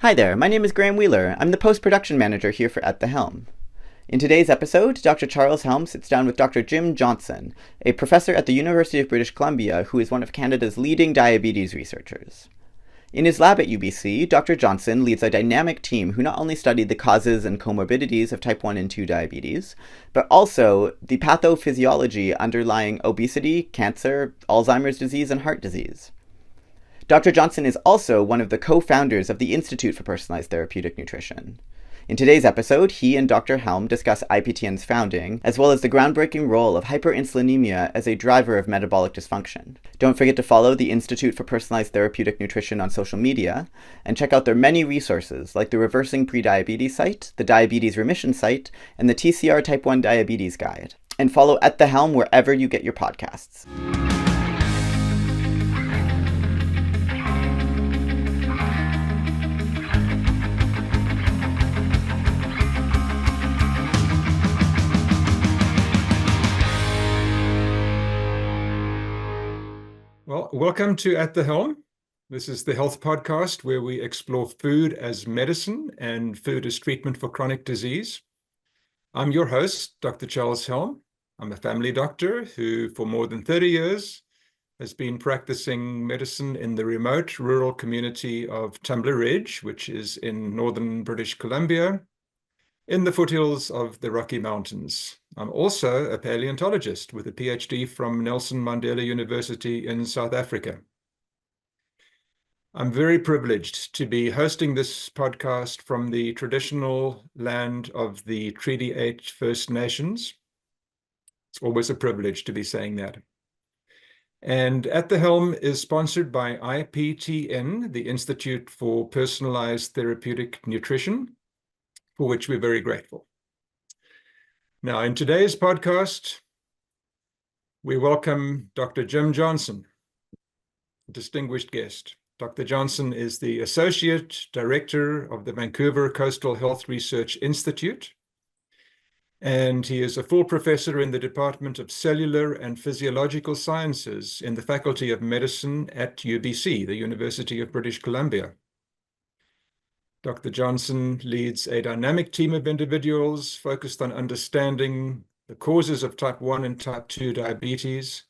Hi there, my name is Graham Wheeler. I'm the post-production manager here for At the Helm. In today's episode, Dr. Charles Helm sits down with Dr. Jim Johnson, a professor at the University of British Columbia who is one of Canada's leading diabetes researchers. In his lab at UBC, Dr. Johnson leads a dynamic team who not only studied the causes and comorbidities of type 1 and 2 diabetes, but also the pathophysiology underlying obesity, cancer, Alzheimer's disease, and heart disease. Dr. Johnson is also one of the co-founders of the Institute for Personalized Therapeutic Nutrition. In today's episode, he and Dr. Helm discuss IPTN's founding, as well as the groundbreaking role of hyperinsulinemia as a driver of metabolic dysfunction. Don't forget to follow the Institute for Personalized Therapeutic Nutrition on social media, and check out their many resources like the Reversing Prediabetes site, the Diabetes Remission site, and the TCR Type 1 Diabetes Guide. And follow At the Helm wherever you get your podcasts. Well, welcome to At the Helm. This is the health podcast where we explore food as medicine and food as treatment for chronic disease. I'm your host, Dr. Charles Helm. I'm a family doctor who, for more than 30 years, has been practicing medicine in the remote rural community of Tumbler Ridge, which is in northern British Columbia, in the foothills of the Rocky Mountains. I'm also a paleontologist with a PhD from Nelson Mandela University in South Africa. I'm very privileged to be hosting this podcast from the traditional land of the Treaty 8 First Nations. It's always a privilege to be saying that. And At the Helm is sponsored by IPTN, the Institute for Personalized Therapeutic Nutrition, for which we're very grateful. Now, in today's podcast, we welcome Dr. Jim Johnson, a distinguished guest. Dr. Johnson is the Associate Director of the Vancouver Coastal Health Research Institute, and he is a full professor in the Department of Cellular and Physiological Sciences in the Faculty of Medicine at UBC, the University of British Columbia. Dr. Johnson leads a dynamic team of individuals focused on understanding the causes of type 1 and type 2 diabetes.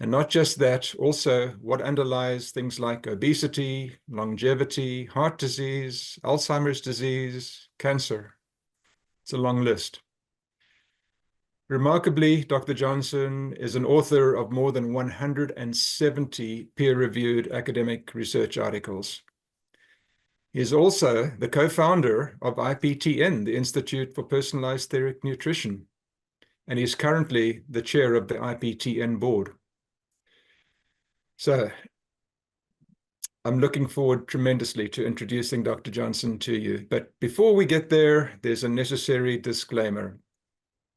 And not just that, also what underlies things like obesity, longevity, heart disease, Alzheimer's disease, cancer. It's a long list. Remarkably, Dr. Johnson is an author of more than 170 peer-reviewed academic research articles. He is also the co-founder of IPTN, the Institute for Personalized Therapeutic Nutrition, and he's currently the chair of the IPTN board. So I'm looking forward tremendously to introducing Dr. Johnson to you. But before we get there, there's a necessary disclaimer,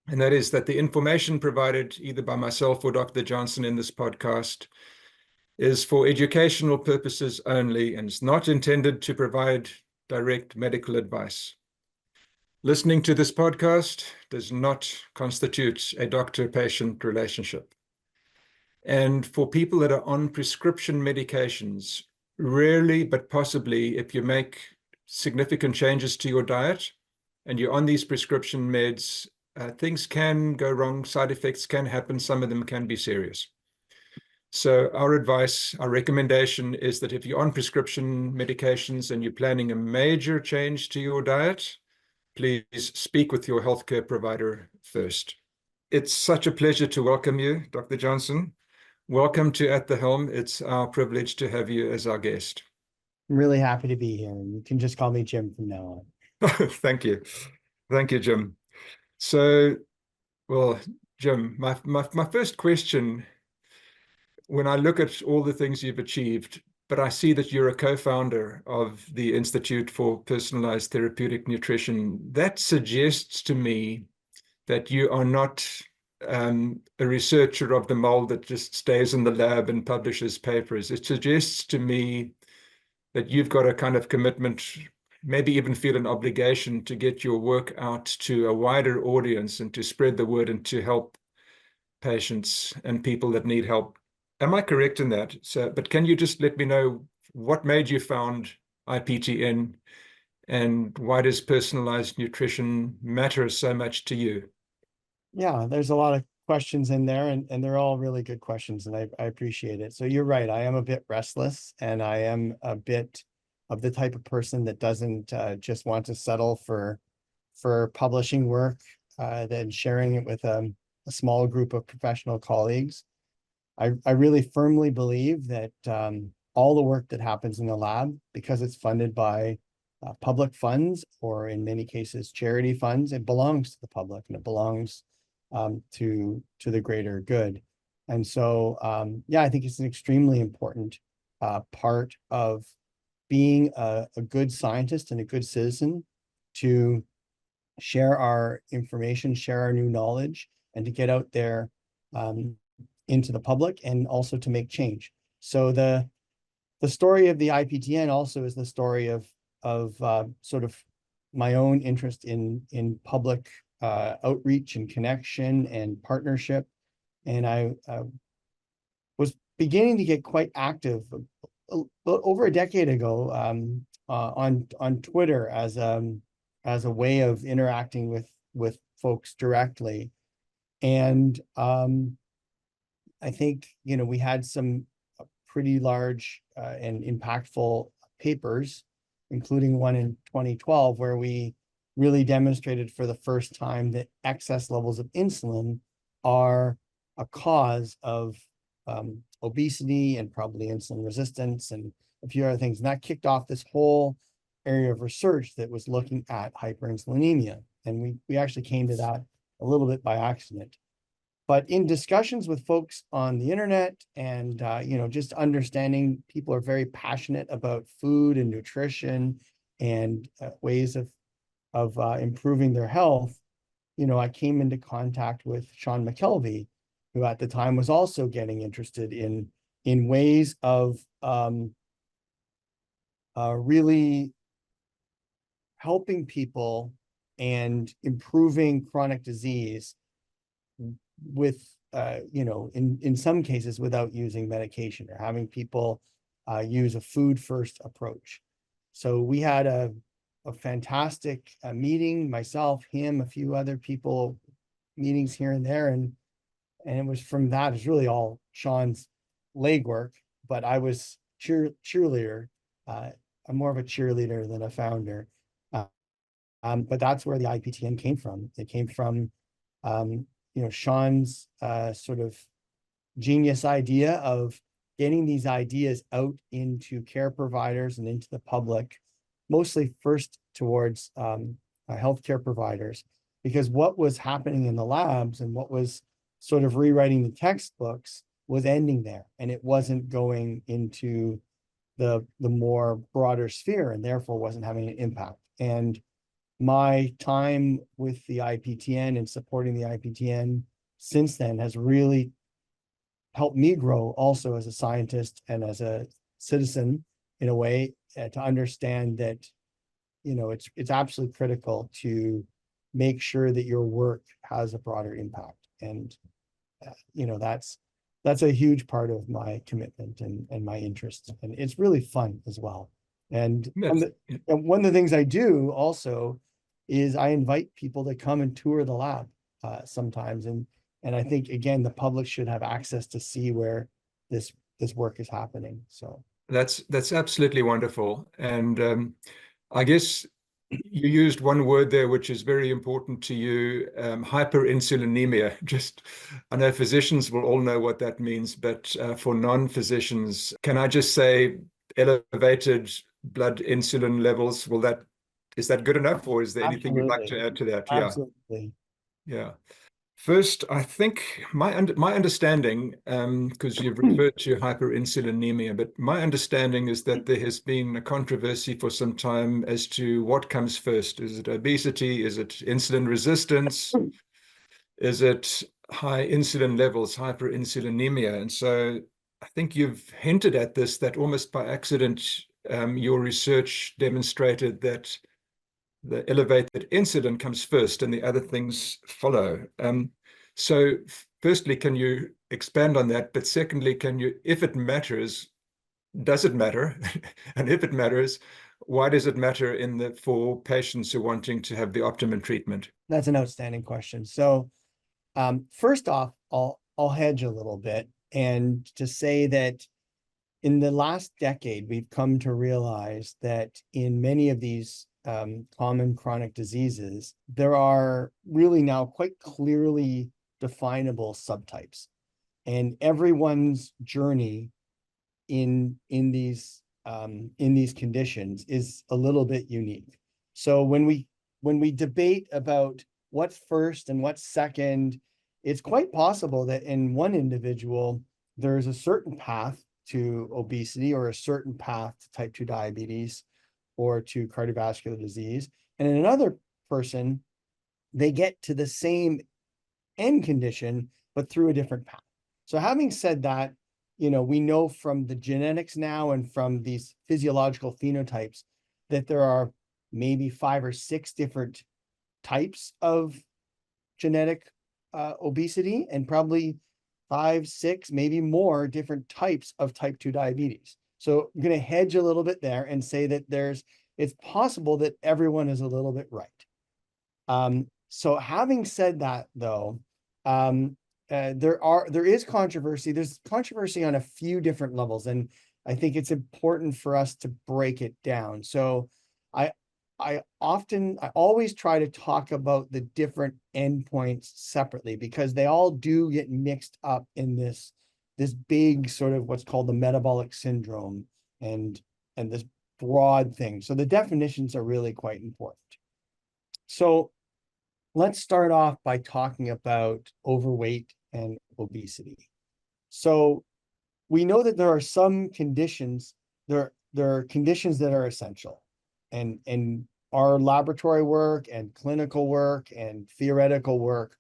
and that is that the information provided either by myself or Dr. Johnson in this podcast is for educational purposes only and is not intended to provide direct medical advice. Listening to this podcast does not constitute a doctor-patient relationship. And for people that are on prescription medications, rarely but possibly, if you make significant changes to your diet and you're on these prescription meds, things can go wrong, side effects can happen, some of them can be serious. So our advice, our recommendation is that if you're on prescription medications and you're planning a major change to your diet, please speak with your healthcare provider first. It's such a pleasure to welcome you, Dr. Johnson. Welcome to At the Helm. It's our privilege to have you as our guest. I'm really happy to be here. You can just call me Jim from now on. Thank you. Thank you, Jim. So, well, Jim, my first question, when I look at all the things you've achieved, but I see that you're a co-founder of the Institute for Personalized Therapeutic Nutrition, that suggests to me that you are not a researcher of the mold that just stays in the lab and publishes papers. It suggests to me that you've got a kind of commitment, maybe even feel an obligation to get your work out to a wider audience and to spread the word and to help patients and people that need help. Am I correct in that? So, but can you just let me know what made you found IPTN, and why does personalized nutrition matter so much to you? Yeah, there's a lot of questions in there, and they're all really good questions, and I appreciate it. So you're right, I am a bit restless, and I am a bit of the type of person that doesn't just want to settle for publishing work, then sharing it with a small group of professional colleagues. I really firmly believe that all the work that happens in the lab, because it's funded by public funds, or in many cases charity funds, it belongs to the public, and it belongs to the greater good. And so, yeah, I think it's an extremely important part of being a good scientist and a good citizen, to share our information, share our new knowledge, and to get out there into the public, and also to make change. So the story of the IPTN also is the story of sort of my own interest in public outreach and connection and partnership. And I was beginning to get quite active over a decade ago on Twitter as a way of interacting with folks directly. And I think, we had some pretty large and impactful papers, including one in 2012, where we really demonstrated for the first time that excess levels of insulin are a cause of obesity, and probably insulin resistance, and a few other things. And that kicked off this whole area of research that was looking at hyperinsulinemia. And we actually came to that a little bit by accident. But in discussions with folks on the internet, and just understanding people are very passionate about food and nutrition and ways of improving their health, I came into contact with Sean McKelvey, who at the time was also getting interested in ways of really helping people and improving chronic disease with in some cases without using medication, or having people use a food first approach. So we had a fantastic meeting, myself, him, a few other people, meetings here and there, and it was from that. It's really all Sean's legwork, but I was cheerleader. I'm more of a cheerleader than a founder. But that's where the IPTN came from. It came from Sean's sort of genius idea of getting these ideas out into care providers and into the public, mostly first towards healthcare providers, because what was happening in the labs and what was sort of rewriting the textbooks was ending there, and it wasn't going into the more broader sphere, and therefore wasn't having an impact. And my time with the IPTN and supporting the IPTN since then has really helped me grow also as a scientist and as a citizen, in a way, to understand that it's absolutely critical to make sure that your work has a broader impact. And that's a huge part of my commitment and my interest, and it's really fun as well. And one of the things I do also is I invite people to come and tour the lab sometimes, and I think, again, the public should have access to see where this work is happening. So that's absolutely wonderful. And I guess you used one word there which is very important to you, hyperinsulinemia. I know physicians will all know what that means, but for non-physicians, can I just say elevated blood insulin levels? Is that good enough, or is there anything you'd like to add to that? Absolutely. Yeah. First, I think my understanding, because you've referred to hyperinsulinemia, but my understanding is that there has been a controversy for some time as to what comes first. Is it obesity? Is it insulin resistance? Is it high insulin levels, hyperinsulinemia? And so I think you've hinted at this, that almost by accident, your research demonstrated that the elevated insulin comes first and the other things follow. So firstly, can you expand on that? But secondly, if it matters, does it matter? And if it matters, why does it matter for patients who are wanting to have the optimum treatment? That's an outstanding question. So first off, I'll hedge a little bit and to say that in the last decade, we've come to realize that in many of these common chronic diseases, there are really now quite clearly definable subtypes, and everyone's journey in these conditions is a little bit unique. So when we debate about what's first and what's second, it's quite possible that in one individual, there's a certain path to obesity or a certain path to type 2 diabetes or to cardiovascular disease. And in another person, they get to the same end condition, but through a different path. So having said that, we know from the genetics now and from these physiological phenotypes that there are maybe 5 or 6 different types of genetic obesity, and probably 5, 6, maybe more different types of type 2 diabetes. So I'm going to hedge a little bit there and say that it's possible that everyone is a little bit right. So having said that, though, there is controversy. There's controversy on a few different levels, and I think it's important for us to break it down. So I always try to talk about the different endpoints separately, because they all do get mixed up in this big sort of what's called the metabolic syndrome and this broad thing. So the definitions are really quite important. So let's start off by talking about overweight and obesity. So we know that there are some conditions, there are conditions that are essential. And our laboratory work and clinical work and theoretical work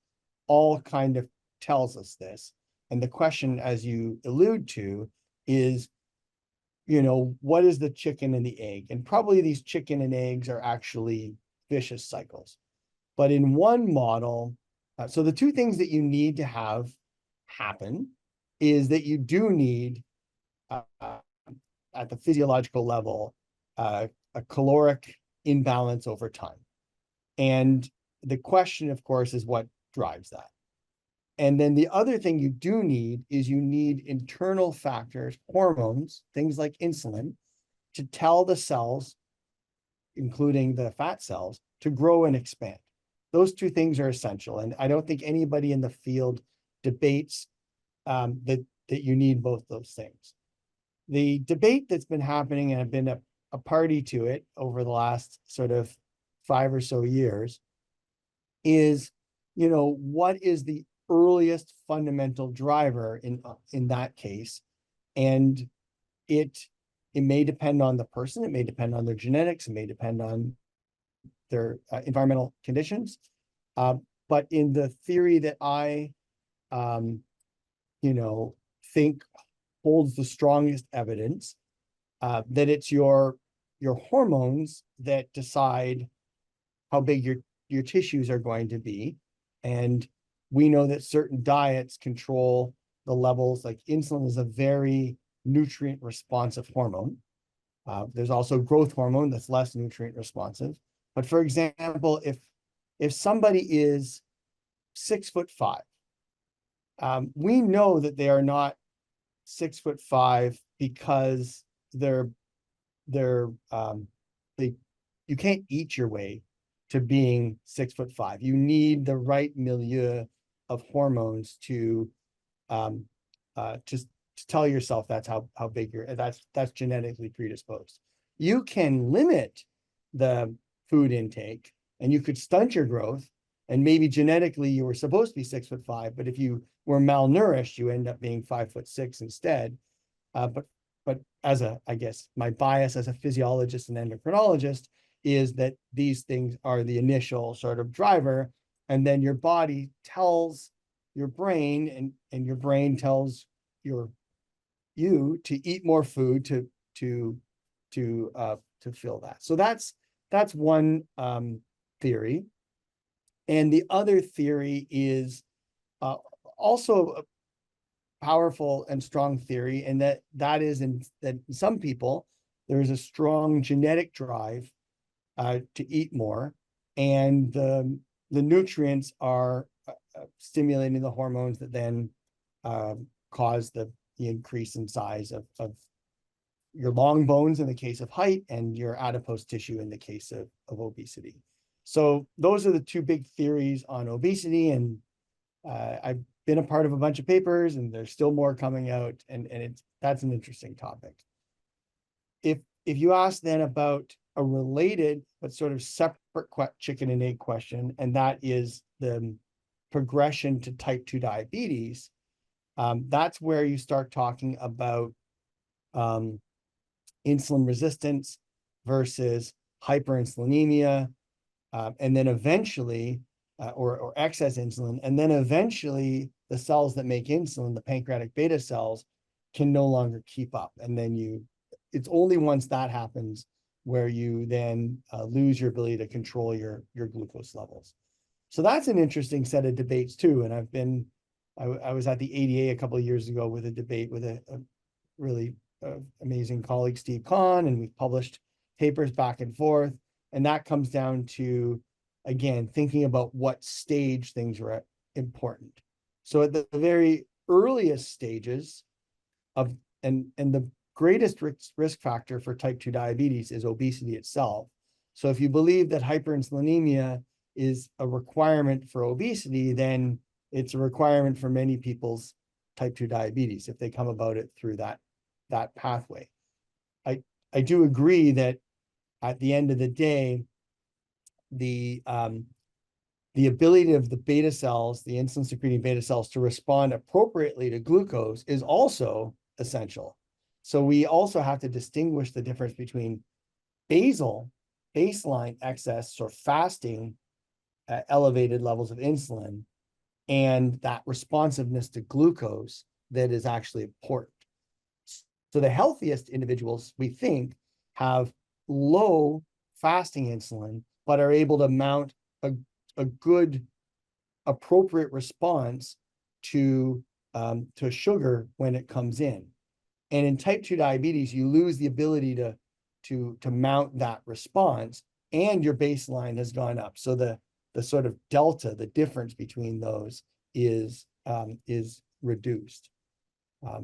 all kind of tells us this. And the question, as you allude to, is, what is the chicken and the egg? And probably these chicken and eggs are actually vicious cycles. But in one model, so the two things that you need to have happen is that you do need, at the physiological level, a caloric imbalance over time. And the question, of course, is what drives that. And then the other thing you do need is you need internal factors, hormones, things like insulin, to tell the cells, including the fat cells, to grow and expand. Those two things are essential. And I don't think anybody in the field debates that you need both those things. The debate that's been happening, and I've been a party to it over the last sort of 5 or so years, is, what is the earliest fundamental driver in that case? And it may depend on the person, it may depend on their genetics, it may depend on their environmental conditions. But in the theory that I, think holds the strongest evidence, that it's your hormones that decide how big your tissues are going to be. And we know that certain diets control the levels, like insulin is a very nutrient responsive hormone. There's also growth hormone that's less nutrient responsive. But for example, if somebody is 6'5", we know that they are not 6'5" because you can't eat your way to being 6'5". You need the right milieu of hormones to tell yourself that's how big that's genetically predisposed. You can limit the food intake and you could stunt your growth, and maybe genetically you were supposed to be 6'5", but if you were malnourished, you end up being 5'6" instead. But I guess my bias as a physiologist and endocrinologist is that these things are the initial sort of driver, and then your body tells your brain, and your brain tells you to eat more food to fill that. So that's one theory. And the other theory is also a powerful and strong theory, and that is that some people there is a strong genetic drive to eat more, and the nutrients are stimulating the hormones that then cause the increase in size of your long bones in the case of height and your adipose tissue in the case of obesity. So those are the two big theories on obesity, and I've been a part of a bunch of papers, and there's still more coming out, and that's an interesting topic. If you ask then about a related but sort of separate chicken and egg question, and that is the progression to type 2 diabetes, that's where you start talking about insulin resistance versus hyperinsulinemia, and then eventually, or excess insulin, and then eventually the cells that make insulin, the pancreatic beta cells, can no longer keep up. And then it's only once that happens where you then lose your ability to control your glucose levels. So that's an interesting set of debates too. And I was at the ADA a couple of years ago with a debate with a really amazing colleague, Steve Kahn, and we've published papers back and forth. And that comes down to, again, thinking about what stage things are important. So at the very earliest stages of, and the greatest risk factor for type 2 diabetes is obesity itself. So if you believe that hyperinsulinemia is a requirement for obesity, then it's a requirement for many people's type 2 diabetes if they come about it through that pathway. I do agree that at the end of the day, the ability of the beta cells, the insulin secreting beta cells, to respond appropriately to glucose is also essential. So we also have to distinguish the difference between baseline excess or fasting elevated levels of insulin and that responsiveness to glucose that is actually important. So the healthiest individuals, we think, have low fasting insulin, but are able to mount a good, appropriate response to sugar when it comes in. And in type 2 diabetes, you lose the ability to mount that response, and your baseline has gone up. So the sort of delta, the difference between those is reduced.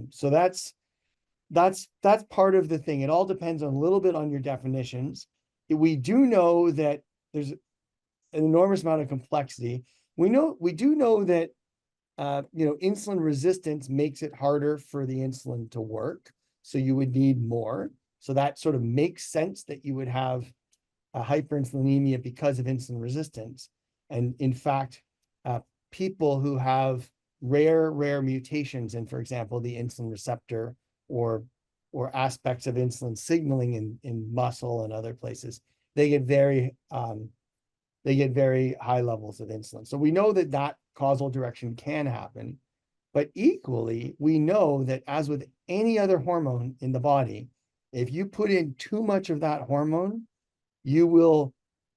So that's part of the thing. It all depends a little bit on your definitions. We do know that there's an enormous amount of complexity. We do know that insulin resistance makes it harder for the insulin to work. So you would need more. So that sort of makes sense that you would have a hyperinsulinemia because of insulin resistance. And in fact, people who have rare mutations in, for example, the insulin receptor or aspects of insulin signaling in muscle and other places, they get very high levels of insulin. So we know that causal direction can happen, but equally, we know that as with any other hormone in the body, if you put in too much of that hormone, you will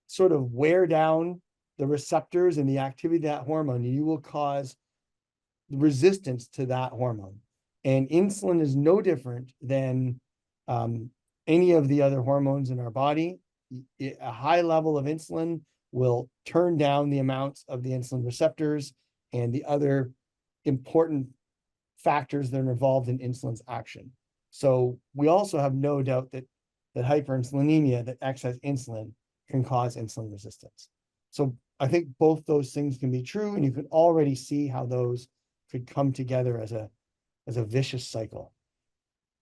sort of wear down the receptors and the activity of that hormone, and you will cause resistance to that hormone. And insulin is no different than any of the other hormones in our body. A high level of insulin will turn down the amounts of the insulin receptors and the other important factors that are involved in insulin's action. So we also have no doubt that hyperinsulinemia, that excess insulin, can cause insulin resistance. So I think both those things can be true, and you can already see how those could come together as a vicious cycle.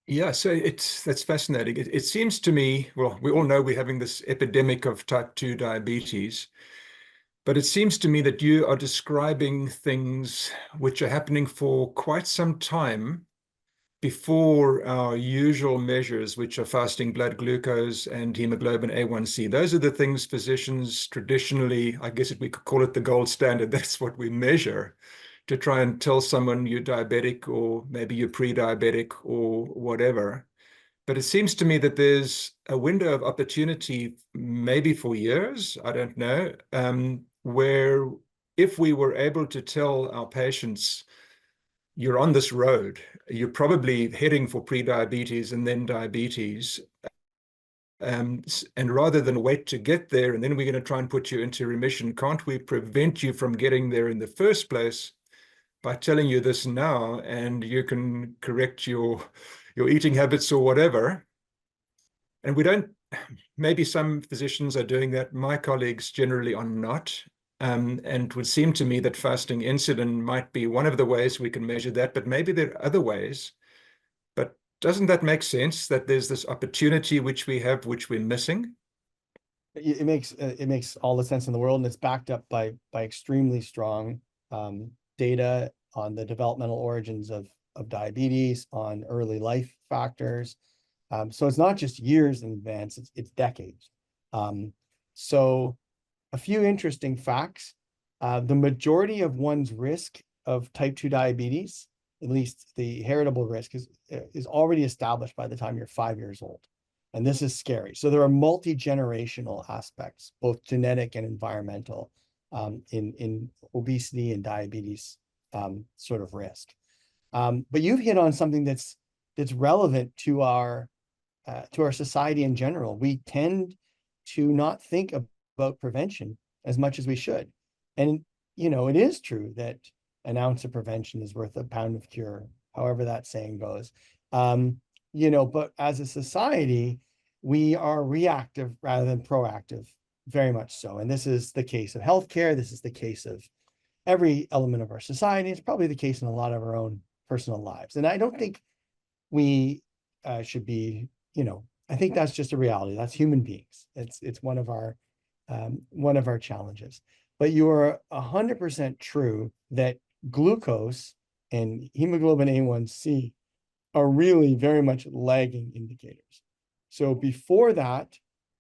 Yeah, so that's fascinating. It seems to me, well, we all know we're having this epidemic of type 2 diabetes, but it seems to me that you are describing things which are happening for quite some time before our usual measures, which are fasting blood glucose and hemoglobin A1C. Those are the things physicians traditionally, I guess we could call it the gold standard. That's what we measure to try and tell someone you're diabetic or maybe you're pre-diabetic or whatever. But it seems to me that there's a window of opportunity, maybe for years, I don't know, where if we were able to tell our patients, you're on this road, you're probably heading for pre-diabetes and then diabetes, And rather than wait to get there, and then we're going to try and put you into remission, can't we prevent you from getting there in the first place by telling you this now, and you can correct your eating habits or whatever? And we don't, maybe some physicians are doing that. My colleagues generally are not. And it would seem to me that fasting insulin might be one of the ways we can measure that, but maybe there are other ways. But doesn't that make sense, that there's this opportunity which we have, which we're missing? It makes all the sense in the world, and it's backed up by extremely strong data on the developmental origins of diabetes, on early life factors. So it's not just years in advance, it's decades. So a few interesting facts. The majority of one's risk of type 2 diabetes, at least the heritable risk, is already established by the time you're 5 years old. And this is scary. So there are multi-generational aspects, both genetic and environmental, in obesity and diabetes sort of risk. But you've hit on something that's relevant to our society in general. We tend to not think about prevention as much as we should. And, it is true that an ounce of prevention is worth a pound of cure, however that saying goes. But as a society, we are reactive rather than proactive, very much so. And this is the case of healthcare. This is the case of every element of our society. It's probably the case in a lot of our own personal lives. And I don't think we should be, I think that's just a reality. That's human beings. It's one of our challenges. But you are 100% true that glucose and hemoglobin A1C are really very much lagging indicators. So before that,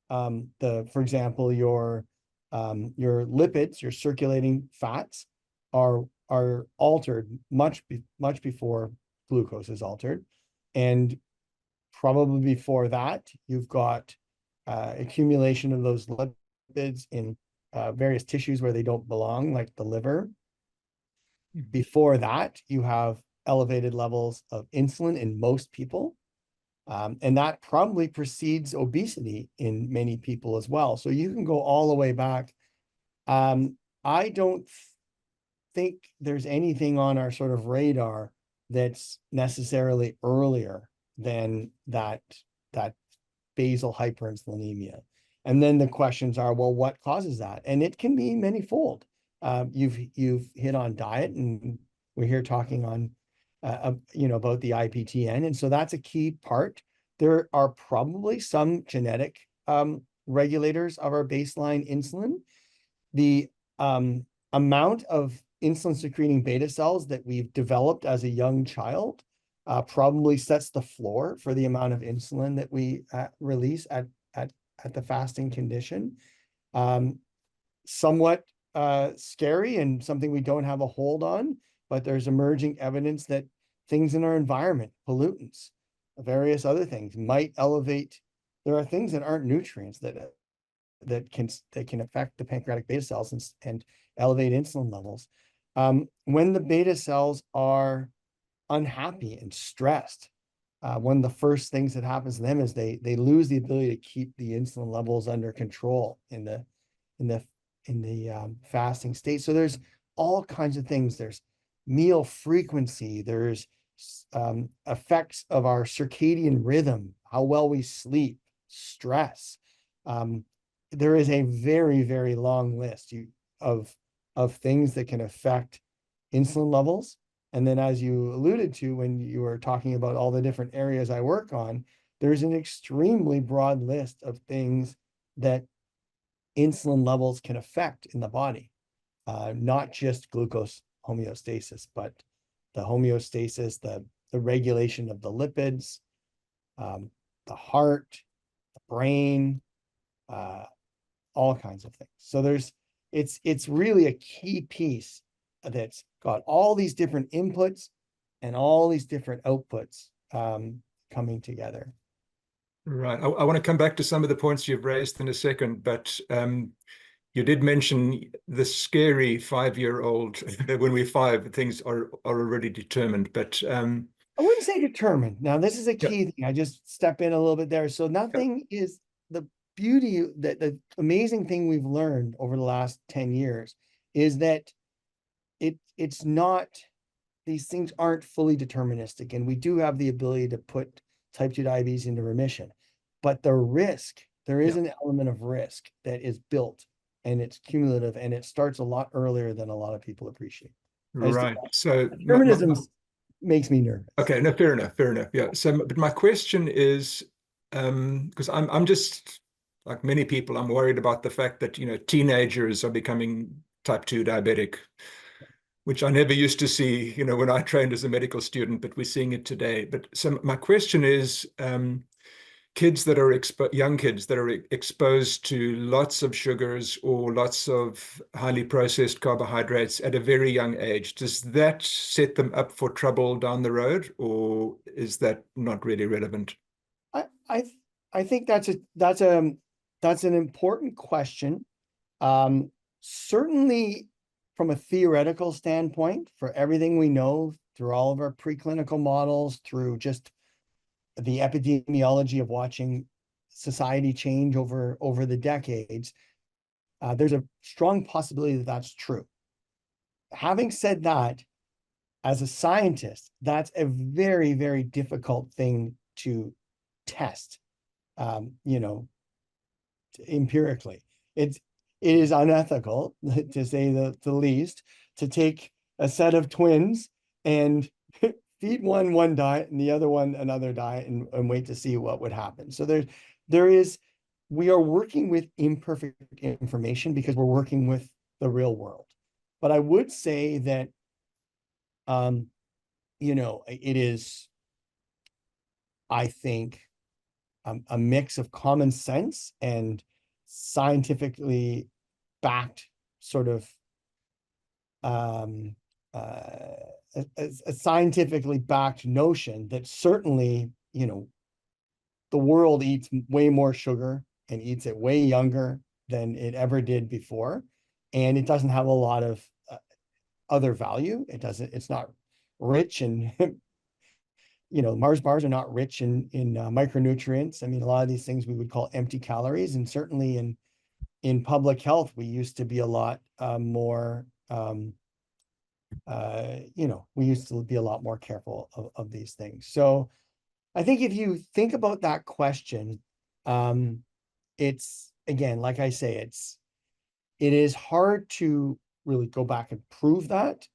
for example, your lipids, your circulating fats, are altered much before glucose is altered, and probably before that, you've got accumulation of those lipids in various tissues where they don't belong, like the liver. Before that, you have elevated levels of insulin in most people. And that probably precedes obesity in many people as well. So you can go all the way back. I don't think there's anything on our sort of radar that's necessarily earlier than that basal hyperinsulinemia. And then the questions are, well, what causes that? And it can be manyfold. You've hit on diet, and we're here talking on about the IPTN. And so that's a key part. There are probably some genetic regulators of our baseline insulin. The amount of insulin secreting beta cells that we've developed as a young child probably sets the floor for the amount of insulin that we release at the fasting condition. Somewhat scary and something we don't have a hold on, but there's emerging evidence that things in our environment, pollutants, various other things, might elevate. There are things that aren't nutrients that can affect the pancreatic beta cells and elevate insulin levels. When the beta cells are unhappy and stressed, one of the first things that happens to them is they lose the ability to keep the insulin levels under control in the fasting state. So there's all kinds of things. There's meal frequency. There's effects of our circadian rhythm, how well we sleep, stress. There is a very, very long list of things that can affect insulin levels. And then, as you alluded to when you were talking about all the different areas I work on, there's an extremely broad list of things that insulin levels can affect in the body, not just glucose homeostasis, but the homeostasis, the regulation of the lipids, the heart, the brain, all kinds of things. So it's really a key piece that's got all these different inputs and all these different outputs coming together. Right. I want to come back to some of the points you've raised in a second, but you did mention the scary 5-year-old that when we're 5, things are already determined. But I wouldn't say determined. Now, this is a key thing. I just step in a little bit there. So nothing is the beauty, that the amazing thing we've learned over the last 10 years is that it's not, these things aren't fully deterministic, and we do have the ability to put type 2 diabetes into remission. But the risk, there is an element of risk that is built, and it's cumulative, and it starts a lot earlier than a lot of people appreciate. Right. So Determinism makes me nervous. Okay, no, fair enough, fair enough. Yeah. So, but my question is, because I'm just like many people, I'm worried about the fact that, you know, teenagers are becoming type 2 diabetic, which I never used to see, you know, when I trained as a medical student, but we're seeing it today. But so my question is, kids that are young kids that are exposed to lots of sugars or lots of highly processed carbohydrates at a very young age, does that set them up for trouble down the road, or is that not really relevant? I think that's an important question. Certainly from a theoretical standpoint, for everything we know through all of our preclinical models, through just the epidemiology of watching society change over the decades, there's a strong possibility that that's true. Having said that, as a scientist, that's a very, very difficult thing to test, you know, empirically. It is unethical, to say the least, to take a set of twins and feed one diet and the other one another diet and wait to see what would happen. So we are working with imperfect information because we're working with the real world. But I would say that, you know, it is, I think, a mix of common sense and scientifically backed sort of a scientifically backed notion that certainly, you know, the world eats way more sugar and eats it way younger than it ever did before, and it doesn't have a lot of other value. It's not rich in you know, Mars bars are not rich in micronutrients. I mean, a lot of these things we would call empty calories, and certainly in public health, we used to be a lot more, you know, we used to be a lot more careful of these things. So I think if you think about that question, it's, again, like I say, it is hard to really go back and prove that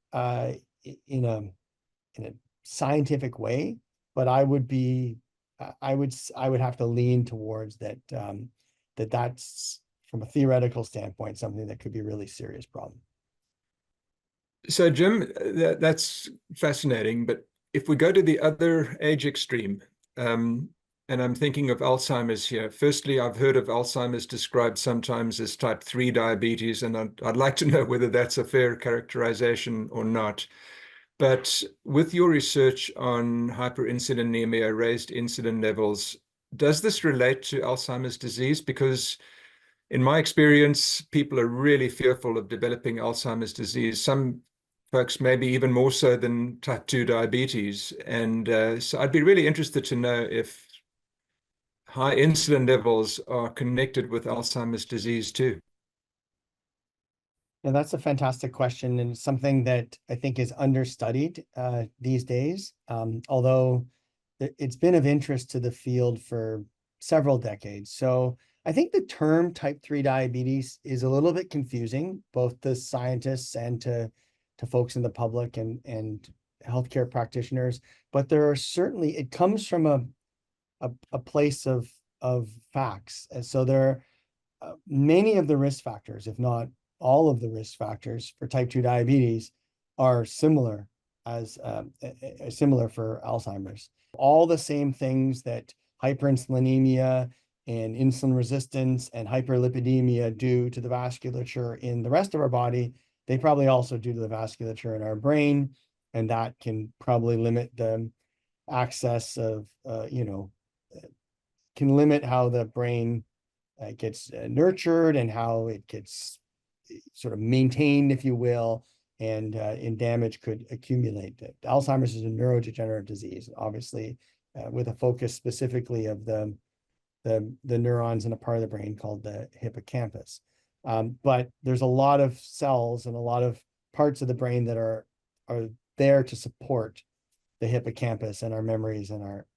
in a scientific way, but I would have to lean towards that, that's, from a theoretical standpoint, something that could be a really serious problem. So, Jim, that's fascinating. But if we go to the other age extreme, and I'm thinking of Alzheimer's here. Firstly, I've heard of Alzheimer's described sometimes as type 3 diabetes, and I'd like to know whether that's a fair characterization or not. But with your research on hyperinsulinemia, raised insulin levels, does this relate to Alzheimer's disease? Because in my experience, people are really fearful of developing Alzheimer's disease. Some folks maybe even more so than type 2 diabetes. And so I'd be really interested to know if high insulin levels are connected with Alzheimer's disease too. Yeah, that's a fantastic question, and something that I think is understudied these days. Although it's been of interest to the field for several decades. So I think the term type 3 diabetes is a little bit confusing, both to scientists and to folks in the public and healthcare practitioners. But there are certainly, it comes from a place of facts. And so there are many of the risk factors, if not all of the risk factors for type 2 diabetes, are similar for Alzheimer's. All the same things that hyperinsulinemia and insulin resistance and hyperlipidemia do to the vasculature in the rest of our body, they probably also do to the vasculature in our brain, and that can probably limit the access of, you know, can limit how the brain gets nurtured and how it gets sort of maintained, if you will, and damage could accumulate. Alzheimer's is a neurodegenerative disease, obviously, with a focus specifically of the the neurons in a part of the brain called the hippocampus. But there's a lot of cells and a lot of parts of the brain that are there to support the hippocampus and our memories and our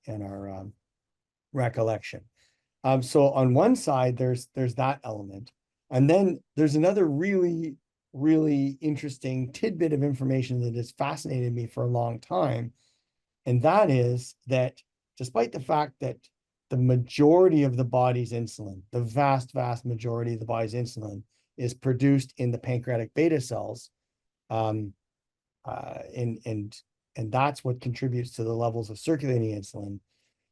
recollection. So on one side, there's that element. And then there's another really, really interesting tidbit of information that has fascinated me for a long time. And that is that despite the fact that the majority of the body's insulin, the vast, vast majority of the body's insulin is produced in the pancreatic beta cells, and that's what contributes to the levels of circulating insulin.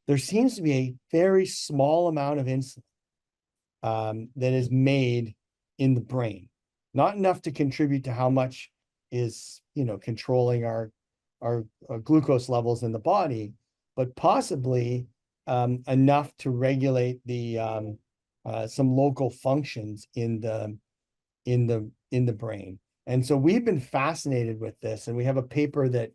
There seems to be a very small amount of insulin that is made in the brain, not enough to contribute to how much is, controlling our glucose levels in the body, but possibly enough to regulate the some local functions in the brain. And so we've been fascinated with this, and we have a paper that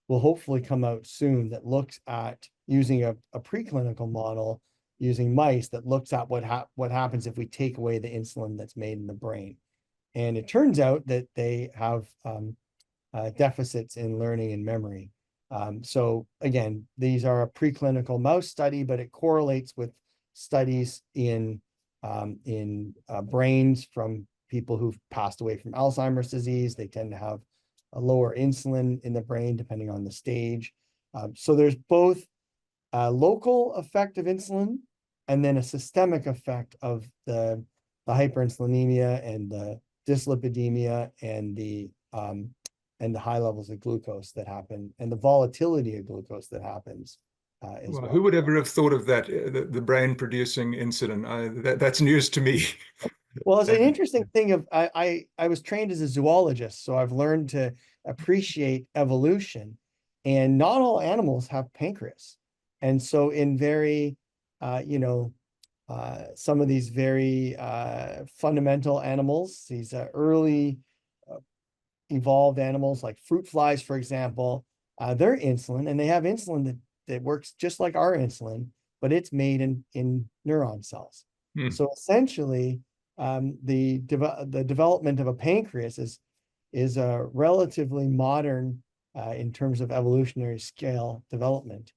will hopefully come out soon that looks at using a preclinical model using mice that looks at what happens if we take away the insulin that's made in the brain. And it turns out that they have deficits in learning and memory. So again, these are a preclinical mouse study, but it correlates with studies in brains from people who've passed away from Alzheimer's disease. They tend to have a lower insulin in the brain, depending on the stage. So there's both a local effect of insulin and then a systemic effect of the hyperinsulinemia and the dyslipidemia and the high levels of glucose that happen and the volatility of glucose that happens. Well, who would ever have thought of that, the brain producing insulin? That's news to me. Well, it's an interesting thing of I was trained as a zoologist, so I've learned to appreciate evolution, and not all animals have pancreas. And so in very, some of these very fundamental animals, these early evolved animals like fruit flies, for example, they're insulin, and they have insulin that works just like our insulin, but it's made in neuron cells. So essentially, the development of a pancreas is a relatively modern in terms of evolutionary scale development.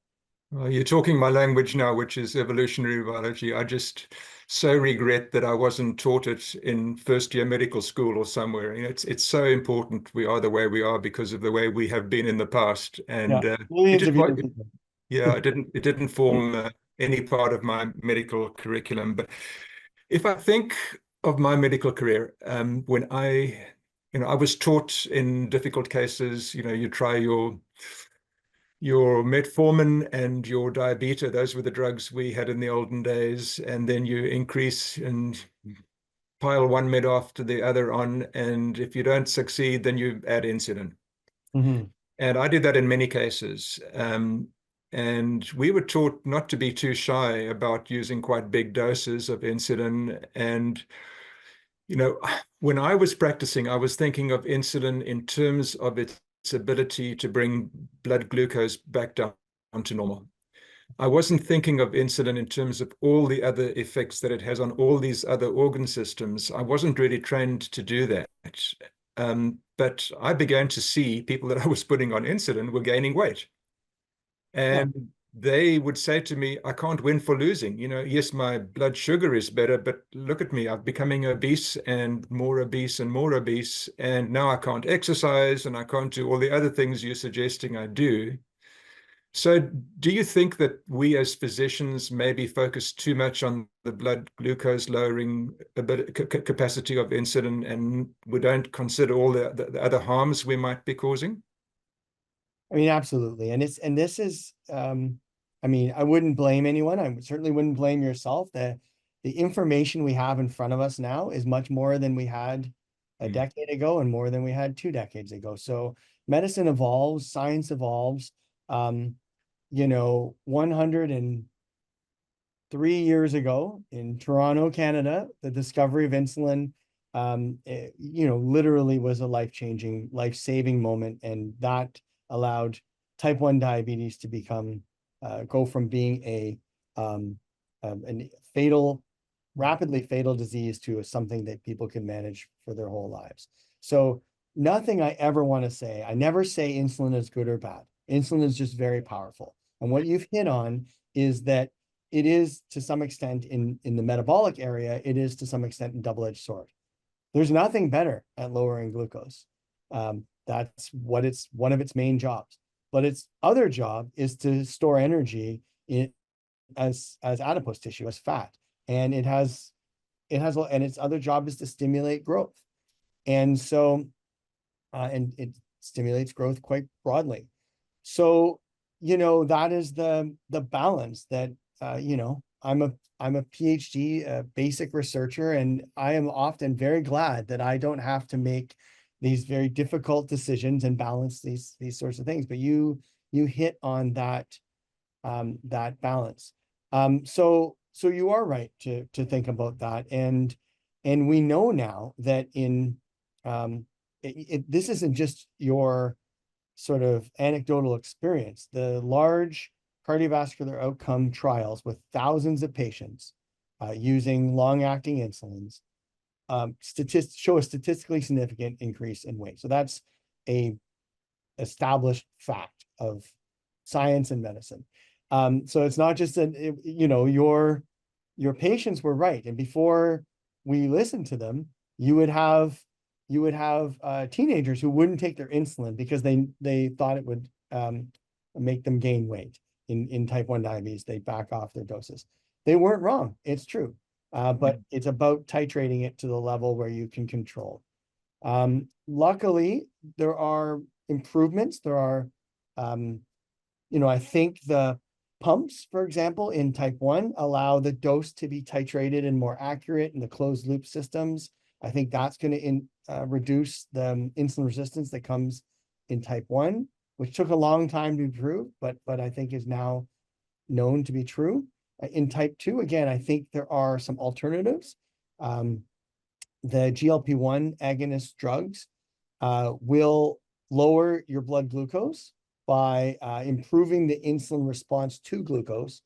You're talking my language now, which is evolutionary biology. I just so regret that I wasn't taught it in first-year medical school or somewhere. It's so important we are the way we are because of the way we have been in the past. And it didn't form any part of my medical curriculum. But if I think of my medical career, when I was taught in difficult cases, you try your metformin and your diabetes. Those were the drugs we had in the olden days. And then you increase and pile one med after the other on. And if you don't succeed, then you add insulin. Mm-hmm. And I did that in many cases. And we were taught not to be too shy about using quite big doses of insulin. And, when I was practicing, I was thinking of insulin in terms of its ability to bring blood glucose back down to normal. I wasn't thinking of insulin in terms of all the other effects that it has on all these other organ systems. I wasn't really trained to do that. But I began to see people that I was putting on insulin were gaining weight. And they would say to me, I can't win for losing. Yes, my blood sugar is better, but look at me. I'm becoming obese and more obese and more obese. And now I can't exercise and I can't do all the other things you're suggesting I do. So do you think that we as physicians maybe focus too much on the blood glucose lowering capacity of insulin and we don't consider all the other harms we might be causing? I mean, absolutely. And this is, I wouldn't blame anyone. I certainly wouldn't blame yourself. The information we have in front of us now is much more than we had a decade ago and more than we had 2 decades ago. So medicine evolves, science evolves. 103 years ago in Toronto, Canada, the discovery of insulin, literally was a life-changing, life-saving moment. And that allowed type 1 diabetes to go from being a rapidly fatal disease to something that people can manage for their whole lives. So nothing I ever want to say, I never say insulin is good or bad. Insulin is just very powerful. And what you've hit on is that it is to some extent in the metabolic area, it is to some extent a double-edged sword. There's nothing better at lowering glucose. That's what it's one of its main jobs. But its other job is to store energy as adipose tissue, as fat. And and its other job is to stimulate growth. And so, and it stimulates growth quite broadly. So, that is the balance that, I'm a PhD, basic researcher, and I am often very glad that I don't have to make these very difficult decisions and balance these sorts of things. But you hit on that balance. So you are right to think about that, and we know now that this isn't just your sort of anecdotal experience. The large cardiovascular outcome trials with thousands of patients using long-acting insulins show a statistically significant increase in weight. So that's a established fact of science and medicine. So it's not just your patients were right, and before we listened to them, you would have teenagers who wouldn't take their insulin because they thought it would make them gain weight. In type 1 diabetes, they back off their doses. They weren't wrong. It's true. But it's about titrating it to the level where you can control. Luckily, there are improvements. There are, I think the pumps, for example, in type 1 allow the dose to be titrated and more accurate in the closed loop systems. I think that's going to reduce the insulin resistance that comes in type 1, which took a long time to prove, but I think is now known to be true. In type 2, again, I think there are some alternatives. The GLP-1 agonist drugs will lower your blood glucose by improving the insulin response to glucose,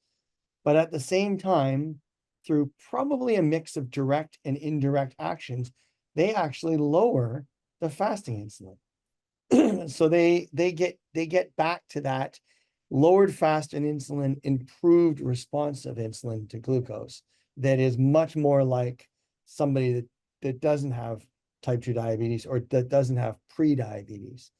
but at the same time, through probably a mix of direct and indirect actions, they actually lower the fasting insulin. So they get back to that lowered fasting insulin, improved response of insulin to glucose that is much more like somebody that doesn't have type 2 diabetes or that doesn't have pre-diabetes.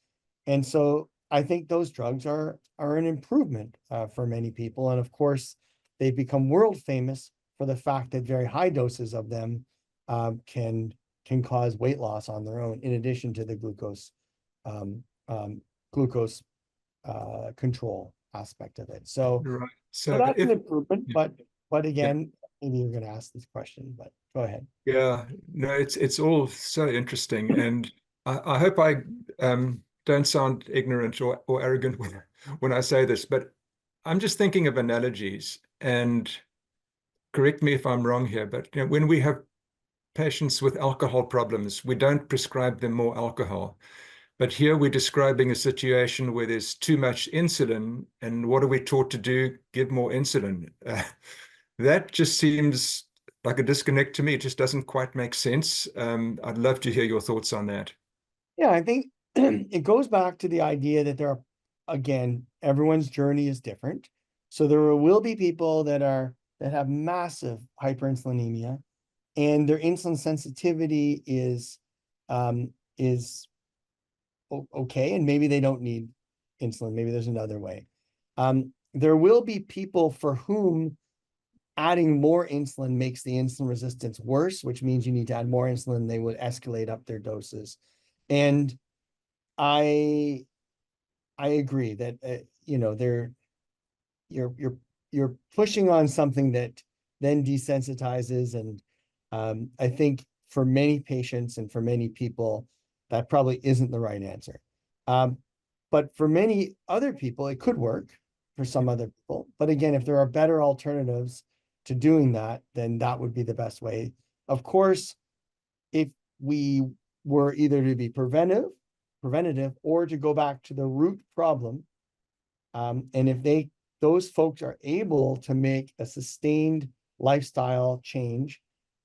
And so I think those drugs are an improvement for many people. And of course, they've become world famous for the fact that very high doses of them can cause weight loss on their own, in addition to the glucose control aspect of it. So, Right. so that's an improvement, but again, maybe you're going to ask this question, but go ahead. Yeah, no, it's all so interesting, and I hope I don't sound ignorant or arrogant when I say this, but I'm just thinking of analogies, and correct me if I'm wrong here, but when we have patients with alcohol problems, we don't prescribe them more alcohol. But here we're describing a situation where there's too much insulin, and what are we taught to do? Give more insulin. That just seems like a disconnect to me. It just doesn't quite make sense. I'd love to hear your thoughts on that. Yeah, I think it goes back to the idea that there are, again, everyone's journey is different. So there will be people that have massive hyperinsulinemia, and their insulin sensitivity is okay, and maybe they don't need insulin. Maybe there's another way. There will be people for whom adding more insulin makes the insulin resistance worse, which means you need to add more insulin. They would escalate up their doses. And I agree that you're pushing on something that then desensitizes, and I think for many patients and for many people, that probably isn't the right answer. But for many other people, it could work for some other people. But again, if there are better alternatives to doing that, then that would be the best way. Of course, if we were either to be preventative or to go back to the root problem, and if those folks are able to make a sustained lifestyle change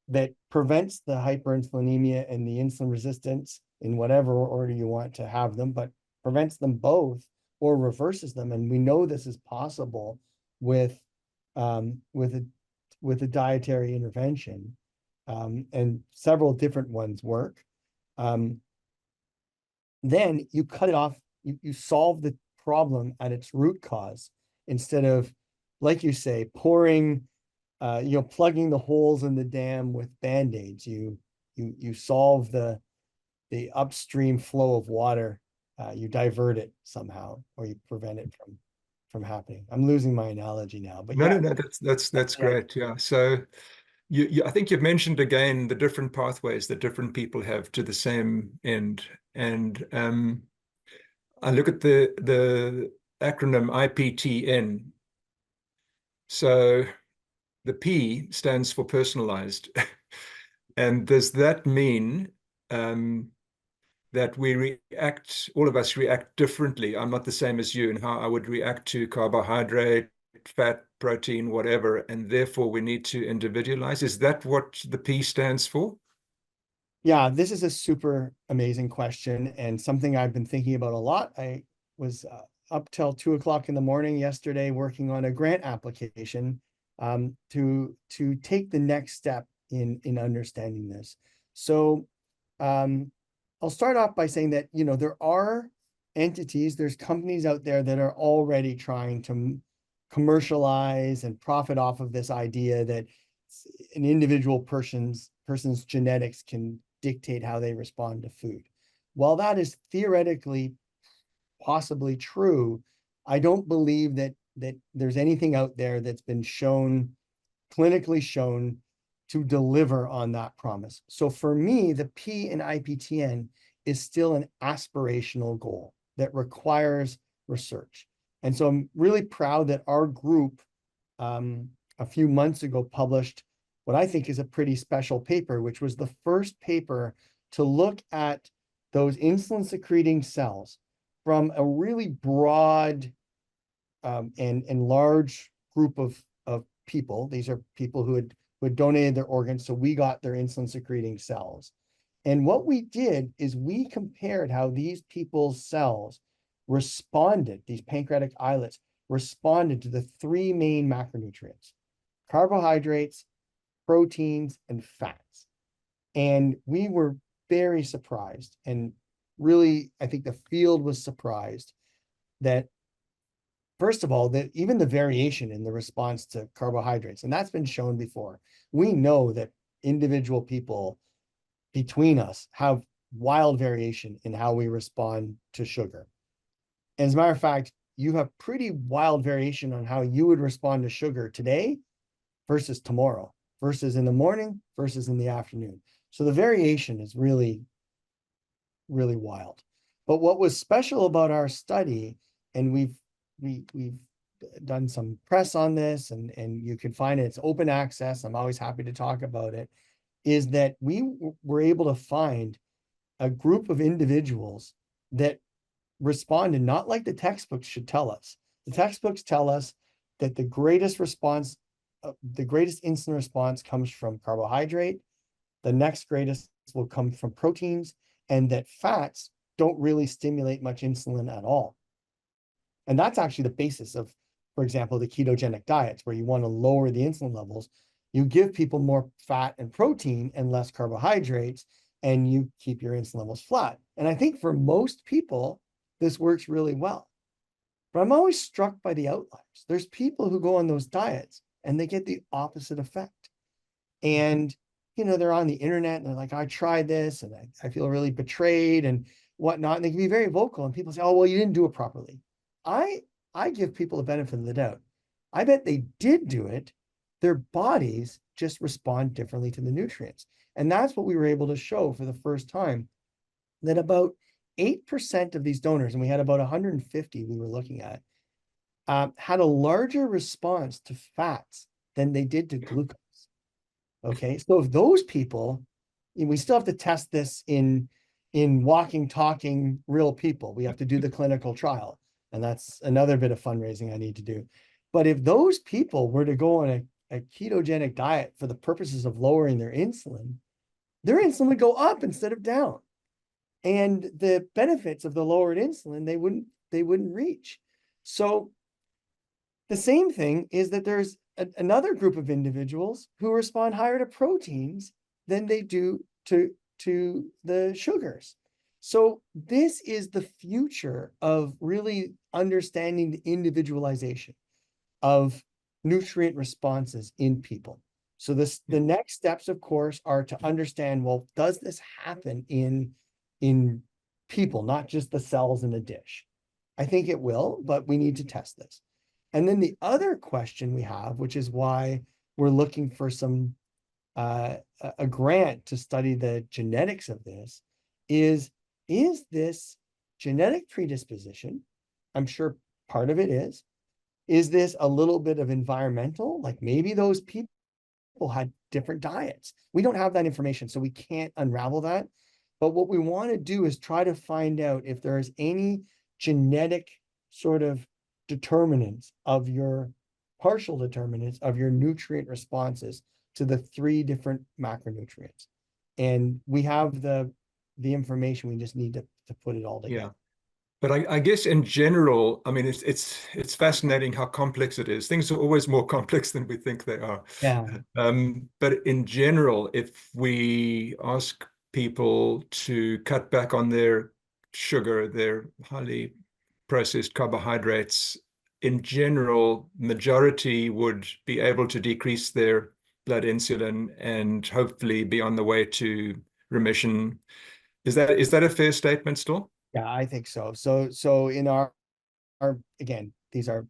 that prevents the hyperinsulinemia and the insulin resistance in whatever order you want to have them, but prevents them both or reverses them. And we know this is possible with a dietary intervention, and several different ones work. Then you cut it off, you solve the problem at its root cause, instead of, like you say, pouring, plugging the holes in the dam with Band-Aids. You solve the upstream flow of water. You divert it somehow, or you prevent it from happening. I'm losing my analogy now, but no, that's great. Yeah. So I think you've mentioned again the different pathways that different people have to the same end. And I look at the acronym IPTN. So the P stands for personalized. And does that mean that we react, all of us react differently? I'm not the same as you in how I would react to carbohydrate, fat, protein, whatever, and therefore we need to individualize. Is that what the P stands for? Yeah, this is a super amazing question, and something I've been thinking about a lot. I was up till 2 o'clock in the morning yesterday working on a grant application to take the next step in understanding this. So I'll start off by saying that, there are entities, there's companies out there that are already trying to commercialize and profit off of this idea that an individual person's genetics can dictate how they respond to food. While that is theoretically possibly true, I don't believe that there's anything out there that's been clinically shown to deliver on that promise. So for me, the P in IPTN is still an aspirational goal that requires research. And so I'm really proud that our group a few months ago published what I think is a pretty special paper, which was the first paper to look at those insulin secreting cells from a really broad and large group of people. These are people who had donated their organs, so we got their insulin secreting cells. And what we did is we compared how these people's cells responded, these pancreatic islets responded to the three main macronutrients: carbohydrates, proteins, and fats. And we were very surprised, and really, I think the field was surprised that, first of all, that even the variation in the response to carbohydrates, and that's been shown before. We know that individual people between us have wild variation in how we respond to sugar. As a matter of fact, you have pretty wild variation on how you would respond to sugar today versus tomorrow, versus in the morning versus in the afternoon. So the variation is really, really wild. But what was special about our study, and we've done some press on this, and you can find it, it's open access, I'm always happy to talk about it, is that we were able to find a group of individuals that responded not like the textbooks should tell us. The textbooks tell us that the greatest response, the greatest insulin response comes from carbohydrate, the next greatest will come from proteins, and that fats don't really stimulate much insulin at all. And that's actually the basis of, for example, the ketogenic diets, where you want to lower the insulin levels. You give people more fat and protein and less carbohydrates, and you keep your insulin levels flat. And I think for most people, this works really well. But I'm always struck by the outliers. There's people who go on those diets and they get the opposite effect. And, they're on the internet and they're like, I tried this and I feel really betrayed and whatnot. And they can be very vocal, and people say, oh, well, you didn't do it properly. I give people the benefit of the doubt. I bet they did do it. Their bodies just respond differently to the nutrients. And that's what we were able to show for the first time, that about 8% of these donors, and we had about 150 we were looking at, had a larger response to fats than they did to glucose. Okay, so if those people, and we still have to test this in walking, talking, real people. We have to do the clinical trial, and that's another bit of fundraising I need to do. But if those people were to go on a ketogenic diet for the purposes of lowering their insulin would go up instead of down. And the benefits of the lowered insulin, they wouldn't reach. So the same thing is that there's another group of individuals who respond higher to proteins than they do to the sugars. So this is the future of really understanding the individualization of nutrient responses in people. So the next steps, of course, are to understand, well, does this happen in people, not just the cells in a dish? I think it will, but we need to test this. And then the other question we have, which is why we're looking for a grant to study the genetics of this, is this genetic predisposition? I'm sure part of it is. Is this a little bit of environmental? Like maybe those people had different diets. We don't have that information, so we can't unravel that. But what we want to do is try to find out if there's any genetic sort of determinants of your partial determinants of your nutrient responses to the 3 different macronutrients. And we have the information, we just need to put it all together. Yeah. But I guess in general, I mean, it's fascinating how complex it is. Things are always more complex than we think they are. Yeah. But in general, if we ask people to cut back on their sugar, their highly processed carbohydrates, in general, majority would be able to decrease their blood insulin and hopefully be on the way to remission. Is that a fair statement still? Yeah, I think so. So in our again, these are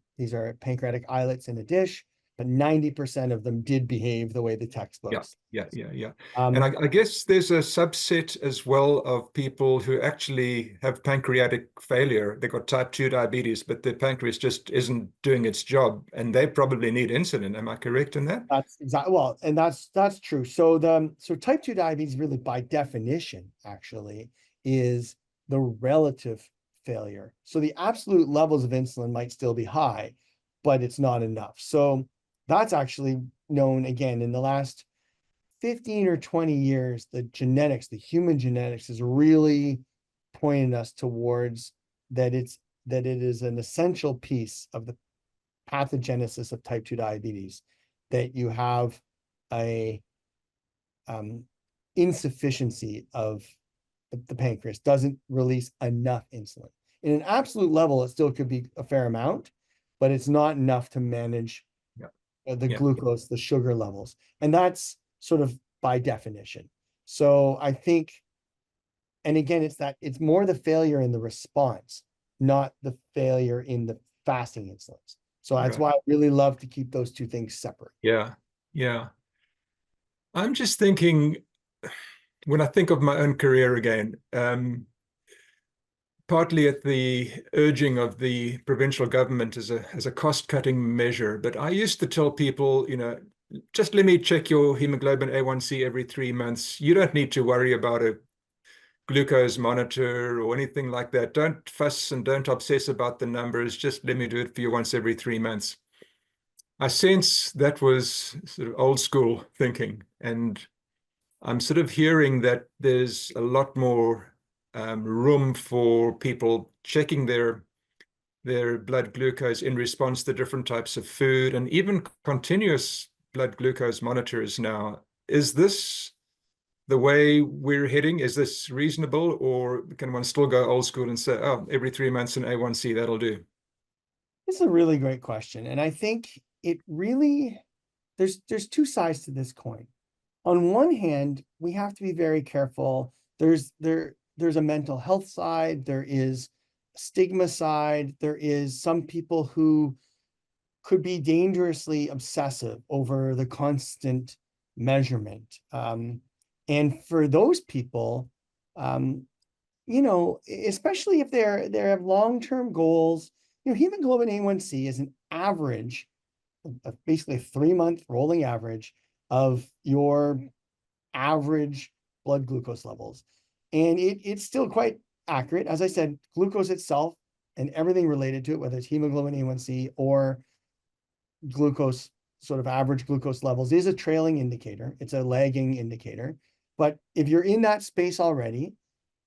pancreatic islets in a dish, but 90% of them did behave the way the textbooks. Yeah. And I guess there's a subset as well of people who actually have pancreatic failure. They've got type 2 diabetes, but their pancreas just isn't doing its job, and they probably need insulin. Am I correct in that? That's exactly, well, and that's true. So type 2 diabetes really by definition actually is the relative failure. So the absolute levels of insulin might still be high, but it's not enough. So that's actually known, again, in the last 15 or 20 years, the human genetics is really pointing us towards that it is an essential piece of the pathogenesis of type 2 diabetes, that you have a insufficiency of the pancreas, doesn't release enough insulin. In an absolute level, it still could be a fair amount, but it's not enough to manage the glucose, the sugar levels. And that's sort of by definition. So I think, and again, it's more the failure in the response, not the failure in the fasting insulins. So that's why I really love to keep those two things separate. Yeah. I'm just thinking, when I think of my own career again, partly at the urging of the provincial government as a cost-cutting measure, but I used to tell people, just let me check your hemoglobin A1C every 3 months. You don't need to worry about a glucose monitor or anything like that. Don't fuss and don't obsess about the numbers. Just let me do it for you once every 3 months. I sense that was sort of old school thinking, and I'm sort of hearing that there's a lot more room for people checking their blood glucose in response to different types of food, and even continuous blood glucose monitors now. Is this the way we're heading? Is this reasonable, or can one still go old school and say, oh, every 3 months an A1C, that'll do? It's a really great question. And I think it really, there's 2 sides to this coin. On one hand, we have to be very careful. There's a mental health side, there is a stigma side, there is some people who could be dangerously obsessive over the constant measurement. And for those people, especially if they have long-term goals, hemoglobin A1C is an average, basically a 3-month rolling average of your average blood glucose levels. And it's still quite accurate. As I said, glucose itself and everything related to it, whether it's hemoglobin A1C or glucose sort of average glucose levels is a trailing indicator. It's a lagging indicator. But if you're in that space already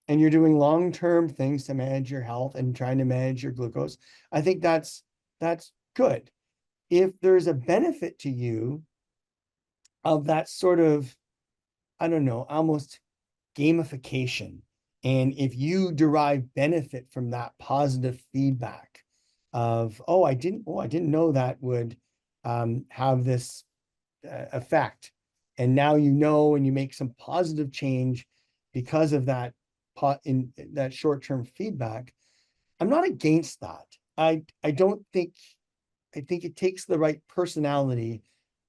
and you're doing long-term things to manage your health and trying to manage your glucose, I think that's good. If there's a benefit to you of that sort of, I don't know, almost gamification, and if you derive benefit from that positive feedback of, oh, I didn't know that would have this effect, and now you know, and you make some positive change because of that in that short-term feedback, I'm not against that. I don't think, I think it takes the right personality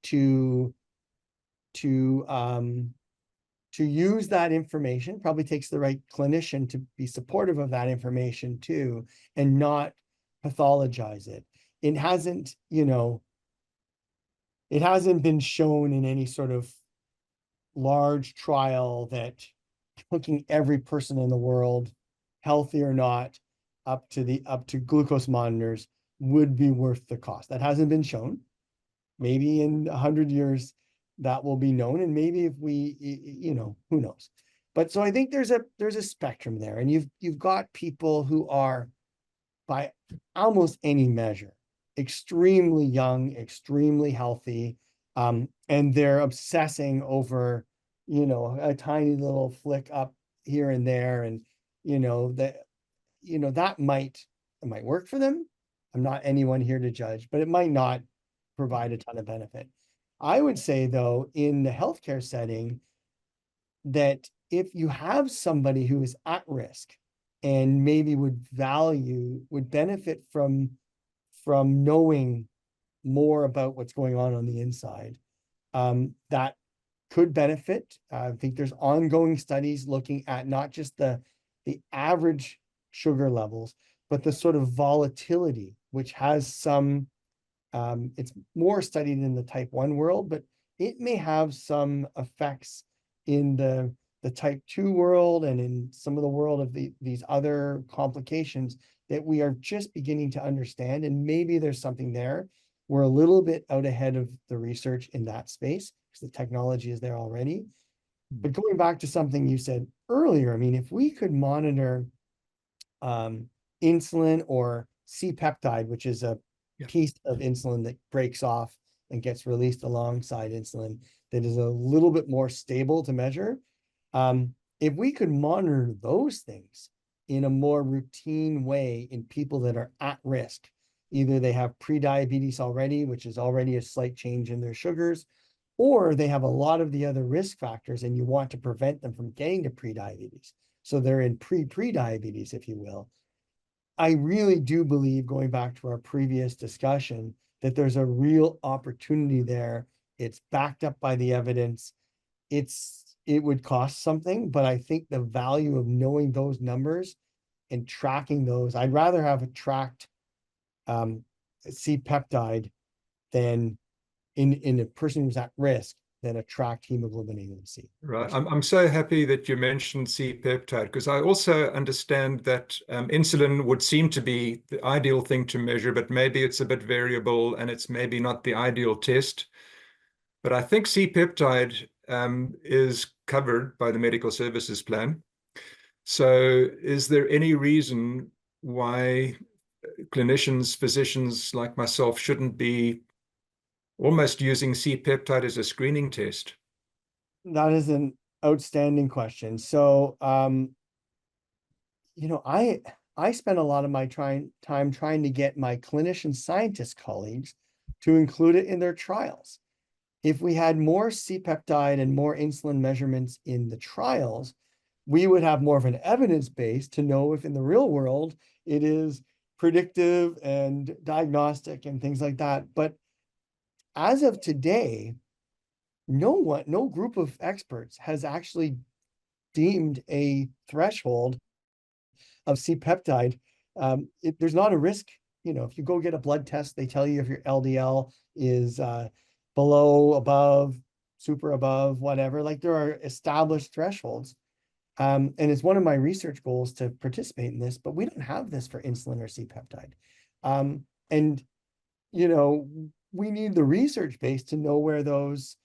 to use that information. Probably takes the right clinician to be supportive of that information too, and not pathologize it. It hasn't, it hasn't been shown in any sort of large trial that hooking every person in the world, healthy or not, up to glucose monitors would be worth the cost. That hasn't been shown. Maybe in 100 years that will be known, and maybe if we, who knows. But so I think there's a spectrum there, and you've got people who are, by almost any measure, extremely young, extremely healthy, and they're obsessing over, a tiny little flick up here and there, and that might work for them. I'm not anyone here to judge, but it might not provide a ton of benefit. I would say, though, in the healthcare setting, that if you have somebody who is at risk and maybe would benefit from knowing more about what's going on the inside, that could benefit. I think there's ongoing studies looking at not just the average sugar levels, but the sort of volatility, which has some, it's more studied in the type 1 world, but it may have some effects in the type 2 world and in some of the world of these other complications that we are just beginning to understand. And maybe there's something there. We're a little bit out ahead of the research in that space because the technology is there already. But going back to something you said earlier, I mean, if we could monitor insulin or C-peptide, which is a piece of insulin that breaks off and gets released alongside insulin, that is a little bit more stable to measure. If we could monitor those things in a more routine way in people that are at risk, either they have prediabetes already, which is already a slight change in their sugars, or they have a lot of the other risk factors and you want to prevent them from getting to prediabetes. So they're in pre-diabetes, if you will. I really do believe, going back to our previous discussion, that there's a real opportunity there. It's backed up by the evidence. It would cost something, but I think the value of knowing those numbers and tracking those, I'd rather have a tracked C-peptide than in a person who's at risk than a tracked hemoglobin A1C. Right. I'm so happy that you mentioned C-peptide, because I also understand that insulin would seem to be the ideal thing to measure, but maybe it's a bit variable and it's maybe not the ideal test. But I think C-peptide is covered by the medical services plan. So is there any reason why clinicians, physicians like myself shouldn't be almost using C-peptide as a screening test? That is an outstanding question. So, I spend a lot of my time trying to get my clinician scientist colleagues to include it in their trials. If we had more C-peptide and more insulin measurements in the trials, we would have more of an evidence base to know if in the real world it is predictive and diagnostic and things like that. But as of today, no group of experts has actually deemed a threshold of C-peptide. There's not a risk. If you go get a blood test, they tell you if your LDL is below, above, super above, whatever. Like, there are established thresholds. And it's one of my research goals to participate in this, but we don't have this for insulin or C-peptide. And we need the research base to know where those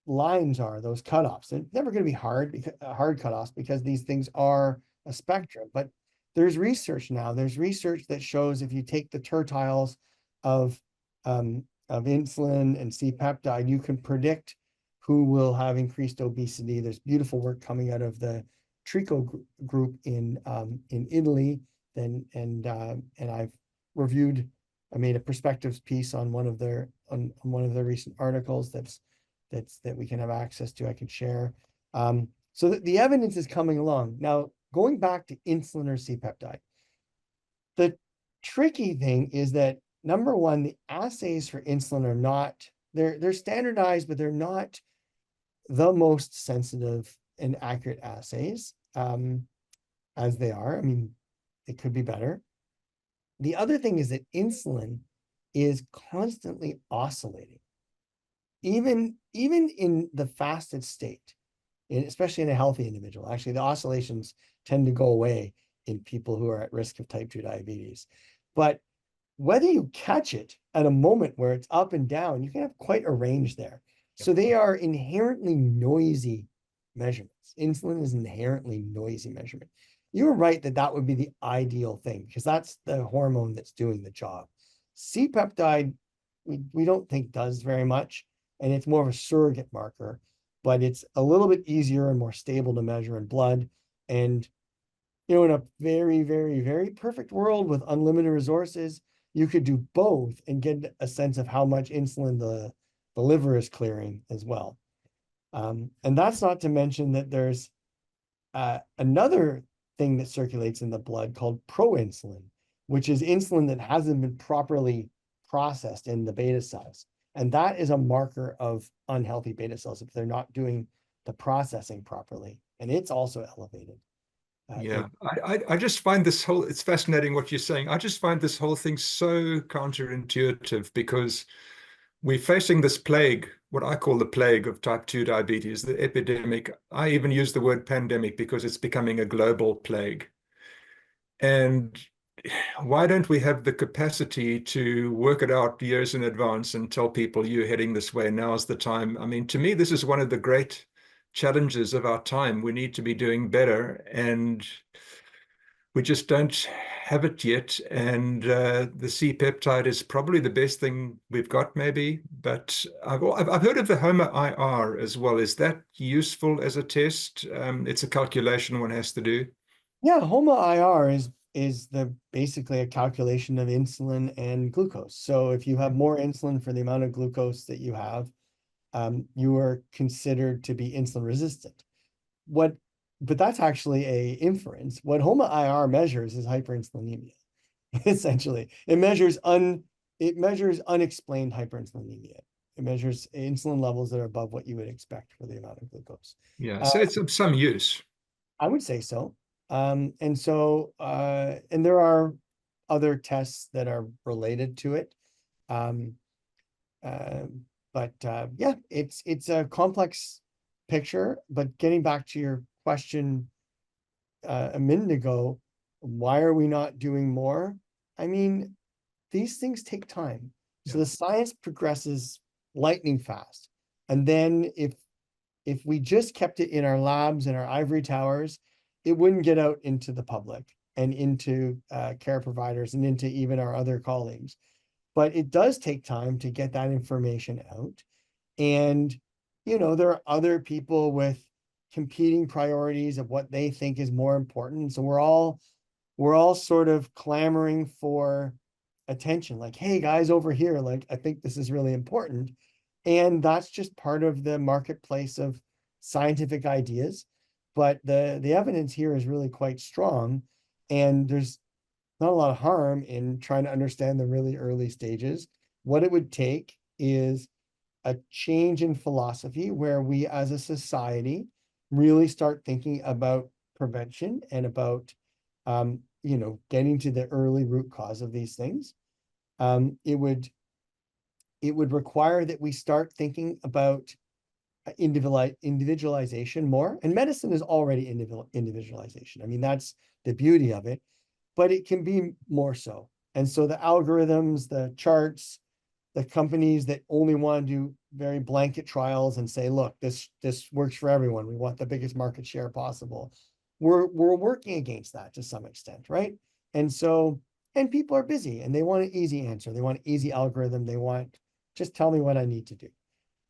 lines are, those cutoffs. They're never going to be hard cutoffs because these things are a spectrum. But there's research now. There's research that shows if you take the tertiles of insulin and C-peptide, you can predict who will have increased obesity. There's beautiful work coming out of the Trico group in Italy. And I've reviewed. I made a perspectives piece on one of their recent articles that we can have access to. I can share. So that the evidence is coming along. Now, going back to insulin or C-peptide, the tricky thing is that number one, the assays for insulin are not, they're standardized, but they're not the most sensitive and accurate assays as they are. I mean, it could be better. The other thing is that insulin is constantly oscillating. Even in the fasted state, especially in a healthy individual, actually the oscillations tend to go away in people who are at risk of type 2 diabetes. But whether you catch it at a moment where it's up and down, you can have quite a range there. So they are inherently noisy measurements. Insulin is an inherently noisy measurement. You're right that would be the ideal thing because that's the hormone that's doing the job. C-peptide, we don't think does very much, and it's more of a surrogate marker, but it's a little bit easier and more stable to measure in blood. And, in a very, very, very perfect world with unlimited resources, you could do both and get a sense of how much insulin the liver is clearing as well. And that's not to mention that there's another thing that circulates in the blood called proinsulin, which is insulin that hasn't been properly processed in the beta cells. And that is a marker of unhealthy beta cells if they're not doing the processing properly. And it's also elevated. Yeah, I just find it's fascinating what you're saying. I just find this whole thing so counterintuitive because we're facing this plague, what I call the plague of type 2 diabetes, the epidemic. I even use the word pandemic because it's becoming a global plague. And why don't we have the capacity to work it out years in advance and tell people you're heading this way, now's the time? I mean, to me, this is one of the great challenges of our time. We need to be doing better, and we just don't have it yet. And the C-peptide is probably the best thing we've got, maybe. But I've heard of the HOMA-IR as well. Is that useful as a test? It's a calculation one has to do. Yeah, HOMA-IR is basically a calculation of insulin and glucose. So if you have more insulin for the amount of glucose that you have, you are considered to be insulin resistant. But that's actually a inference. What HOMA-IR measures is hyperinsulinemia. Essentially, it measures unexplained hyperinsulinemia. It measures insulin levels that are above what you would expect for the amount of glucose. Yeah, so it's of some use. I would say so. And there are other tests that are related to it. Yeah, it's a complex picture, but getting back to your question a minute ago, why are we not doing more? I mean, these things take time. So the science progresses lightning fast. And then if we just kept it in our labs and our ivory towers, it wouldn't get out into the public and into care providers and into even our other colleagues. But it does take time to get that information out. And, there are other people with competing priorities of what they think is more important. So we're all sort of clamoring for attention. Like, hey, guys over here, like, I think this is really important. And that's just part of the marketplace of scientific ideas. But the evidence here is really quite strong. And there's not a lot of harm in trying to understand the really early stages. What it would take is a change in philosophy where we as a society really start thinking about prevention and about, getting to the early root cause of these things. It would require that we start thinking about individualization more. And medicine is already individualization. I mean, that's the beauty of it, but it can be more so. And so the algorithms, the charts, the companies that only want to do very blanket trials and say, look, this works for everyone. We want the biggest market share possible. We're working against that to some extent, right? And so, and people are busy and they want an easy answer. They want an easy algorithm. They want, just tell me what I need to do.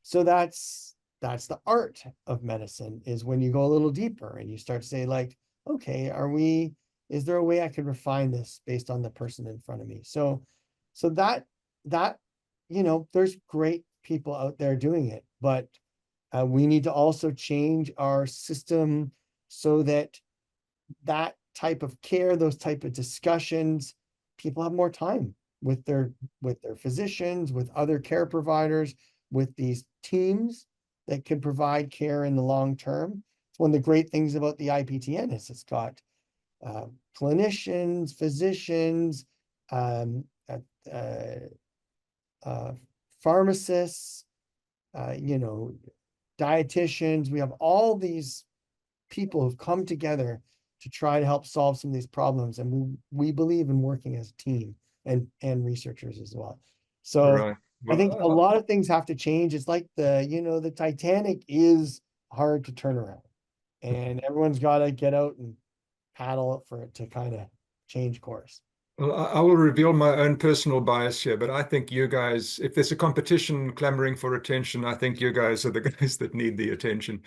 So that's the art of medicine, is when you go a little deeper and you start to say, like, okay, is there a way I could refine this based on the person in front of me? So that, there's great people out there doing it, but we need to also change our system so that type of care, those type of discussions, people have more time with their physicians, with other care providers, with these teams that can provide care in the long term. It's one of the great things about the IPTN is it's got clinicians, physicians, pharmacists, dietitians. We have all these people who've come together to try to help solve some of these problems, and we believe in working as a team, and researchers as well. So Right. I think a lot of things have to change. It's like the Titanic is hard to turn around, and everyone's got to get out and paddle it for it to kind of change course. Well, I will reveal my own personal bias here, but I think you guys, if there's a competition clamoring for attention, I think you guys are the guys that need the attention.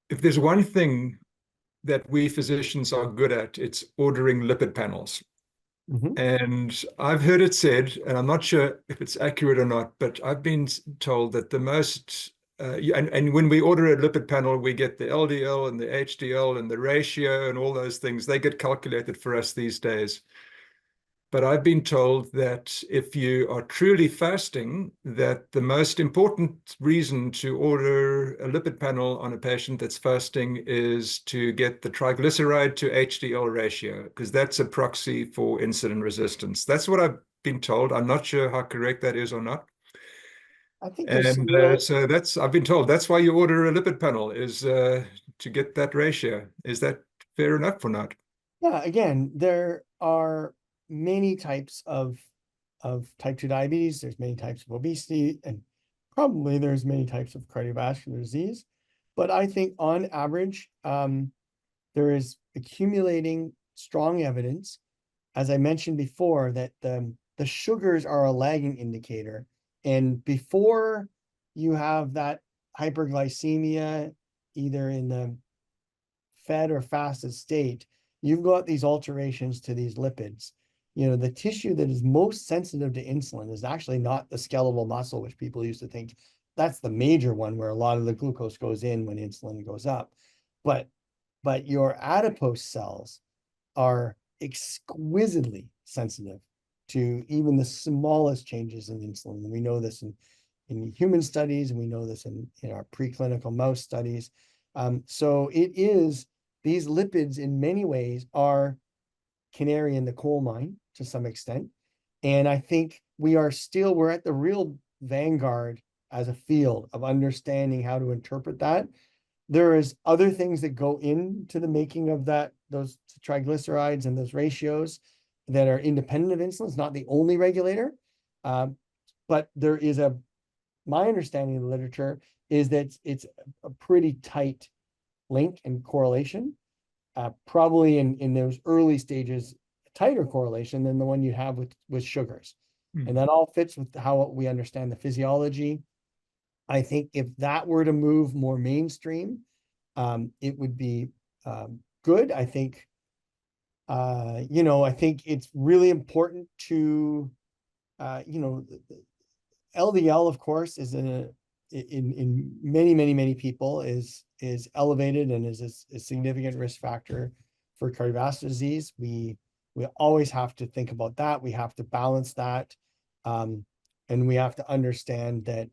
If there's one thing that we physicians are good at, it's ordering lipid panels. And I've heard it said, and I'm not sure if it's accurate or not, but I've been told that the most, and when we order a lipid panel, we get the LDL and the HDL and the ratio and all those things. They get calculated for us these days. But I've been told that if you are truly fasting, that the most important reason to order a lipid panel on a patient that's fasting is to get the triglyceride to HDL ratio, because that's a proxy for insulin resistance. That's what I've been told. I'm not sure how correct that is or not. I think So I've been told that's why you order a lipid panel, is to get that ratio. Is that fair enough or not? Yeah, again, there are many types of type 2 diabetes. There's many types of obesity, and probably there's many types of cardiovascular disease. But I think on average, there is accumulating strong evidence, as I mentioned before, that the sugars are a lagging indicator. And before you have that hyperglycemia, either in the fed or fasted state, you've got these alterations to these lipids. The tissue that is most sensitive to insulin is actually not the skeletal muscle, which people used to think that's the major one where a lot of the glucose goes in when insulin goes up. But your adipose cells are exquisitely sensitive to even the smallest changes in insulin. And we know this in human studies, and we know this in our preclinical mouse studies. So these lipids in many ways are canary in the coal mine to some extent. And I think we're at the real vanguard as a field of understanding how to interpret that. There is other things that go into the making of those triglycerides and those ratios that are independent of insulin. It's not the only regulator, but there is my understanding of the literature is that it's a pretty tight link and correlation, probably in those early stages, a tighter correlation than the one you have with sugars. And that all fits with how we understand the physiology. I think if that were to move more mainstream, it would be good. I think, I think it's really important to, LDL, of course, is in many people is elevated and is a significant risk factor for cardiovascular disease. We always have to think about that. We have to balance that, and we have to understand that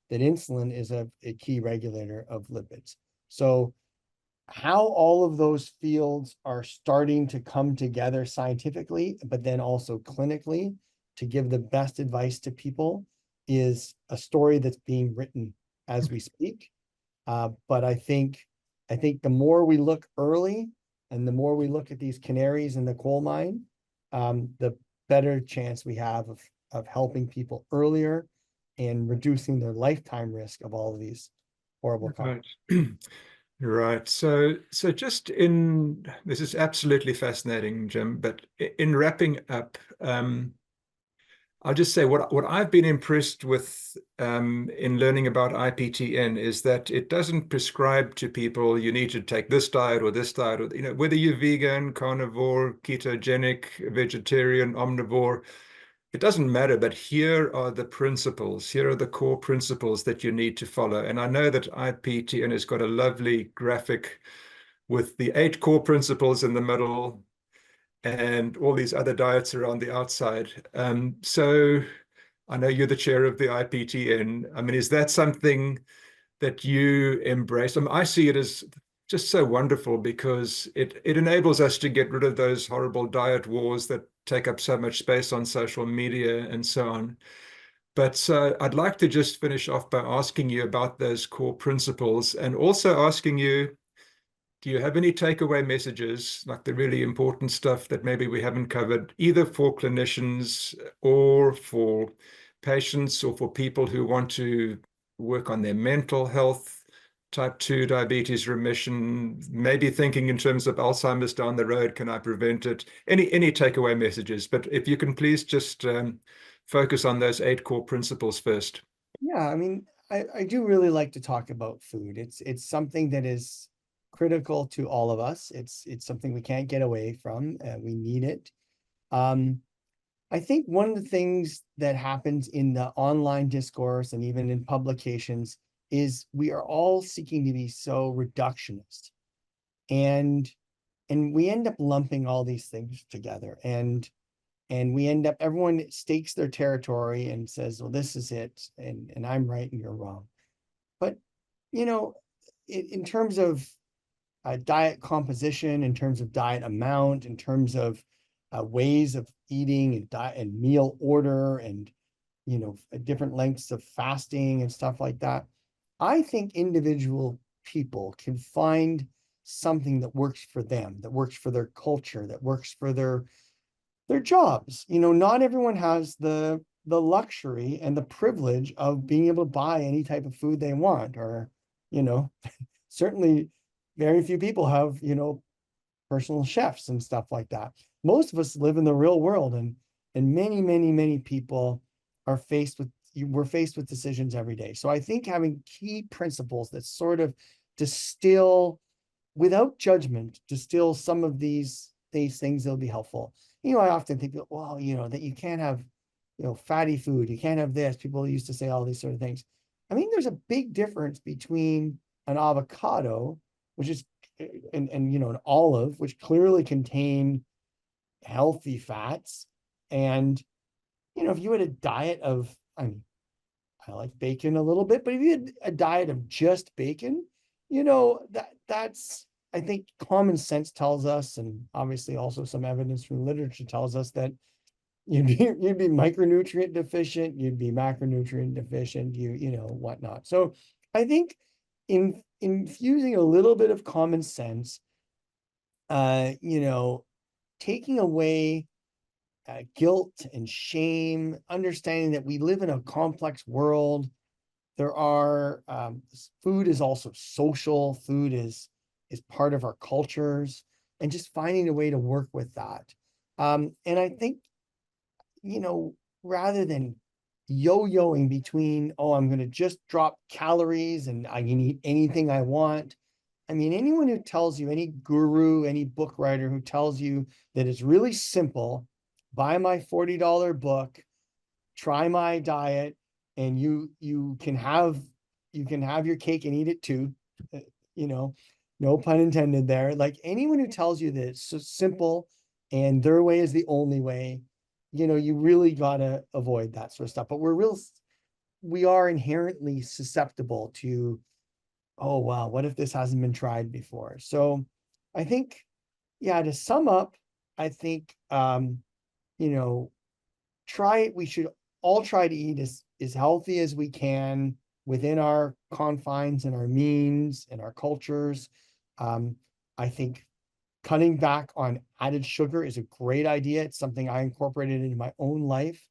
that insulin is a key regulator of lipids. So how all of those fields are starting to come together scientifically, but then also clinically to give the best advice to people is a story that's being written as we speak. But I think the more we look early and the more we look at these canaries in the coal mine, the better chance we have of helping people earlier and reducing their lifetime risk of all of these horrible Right. consequences. Right. So just this is absolutely fascinating, Jim, but in wrapping up, I'll just say what I've been impressed with in learning about IPTN is that it doesn't prescribe to people you need to take this diet or this diet, or whether you're vegan, carnivore, ketogenic, vegetarian, omnivore, it doesn't matter. But here are the principles. Here are the core principles that you need to follow. And I know that IPTN has got a lovely graphic with the 8 core principles in the middle, and all these other diets around the outside. So I know you're the chair of the IPTN. I mean, is that something that you embrace? I mean, I see it as just so wonderful because it enables us to get rid of those horrible diet wars that take up so much space on social media and so on. But I'd like to just finish off by asking you about those core principles, and also asking you, do you have any takeaway messages, like the really important stuff that maybe we haven't covered, either for clinicians or for patients or for people who want to work on their mental health, type 2 diabetes remission, maybe thinking in terms of Alzheimer's down the road, can I prevent it? Any takeaway messages? But if you can please just focus on those 8 core principles first. Yeah, I mean, I do really like to talk about food. It's something that is critical to all of us. It's something we can't get away from. We need it. I think one of the things that happens in the online discourse and even in publications is we are all seeking to be so reductionist, and we end up lumping all these things together, and we end up, everyone stakes their territory and says, well, this is it, and I'm right and you're wrong. But in terms of diet composition, in terms of diet amount, in terms of ways of eating and diet and meal order, and different lengths of fasting and stuff like that, I think individual people can find something that works for them, that works for their culture, that works for their jobs. Not everyone has the luxury and the privilege of being able to buy any type of food they want, or certainly very few people have personal chefs and stuff like that. Most of us live in the real world, and many people are we're faced with decisions every day. So I think having key principles that sort of distill, without judgment, distill some of these things that'll be helpful. I often think, well, that you can't have, fatty food, you can't have this. People used to say all these sort of things. I mean, there's a big difference between an avocado, which is, and an olive, which clearly contain healthy fats. And, if you had a diet of, I mean, I like bacon a little bit, but if you had a diet of just bacon, that's, I think common sense tells us, and obviously also some evidence from literature tells us, that you'd be micronutrient deficient, you'd be macronutrient deficient, whatnot. So I think in infusing a little bit of common sense, taking away guilt and shame, understanding that we live in a complex world. There are food is also social. Food is part of our cultures, and just finding a way to work with that. And I think, rather than yo-yoing between, oh, I'm going to just drop calories and I can eat anything I want. I mean, anyone who tells you, any guru, any book writer who tells you that it's really simple, buy my $40 book, try my diet, and you can have your cake and eat it too, no pun intended there. Like, anyone who tells you that it's so simple and their way is the only way, you really got to avoid that sort of stuff. But we are inherently susceptible to, oh, wow, what if this hasn't been tried before? So I think, yeah, to sum up, I think, we should all try to eat as healthy as we can within our confines and our means and our cultures. I think cutting back on added sugar is a great idea. It's something I incorporated into my own life.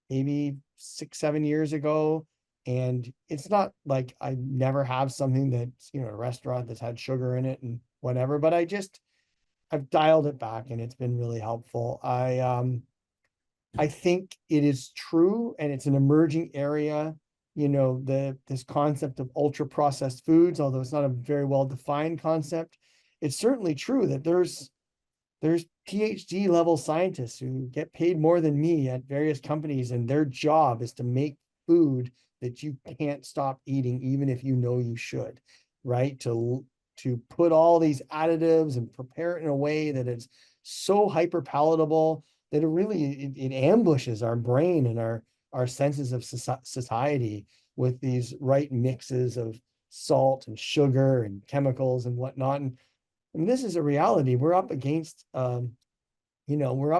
maybe 6-7 years ago. And it's not like I never have something that's, you know, a restaurant that's had sugar in it and whatever, but I've dialed it back and it's been really helpful. I think it is true, and it's an emerging area, you know, this concept of ultra processed foods, although it's not a very well defined concept. It's certainly true that there's PhD level scientists who get paid more than me at various companies, and their job is to make food that you can't stop eating, even if you know you should, right? To put all these additives and prepare it in a way that it's so hyper palatable that it ambushes our brain and our senses of satiety with these right mixes of salt and sugar and chemicals and whatnot. And this is a reality. We're up against, you know,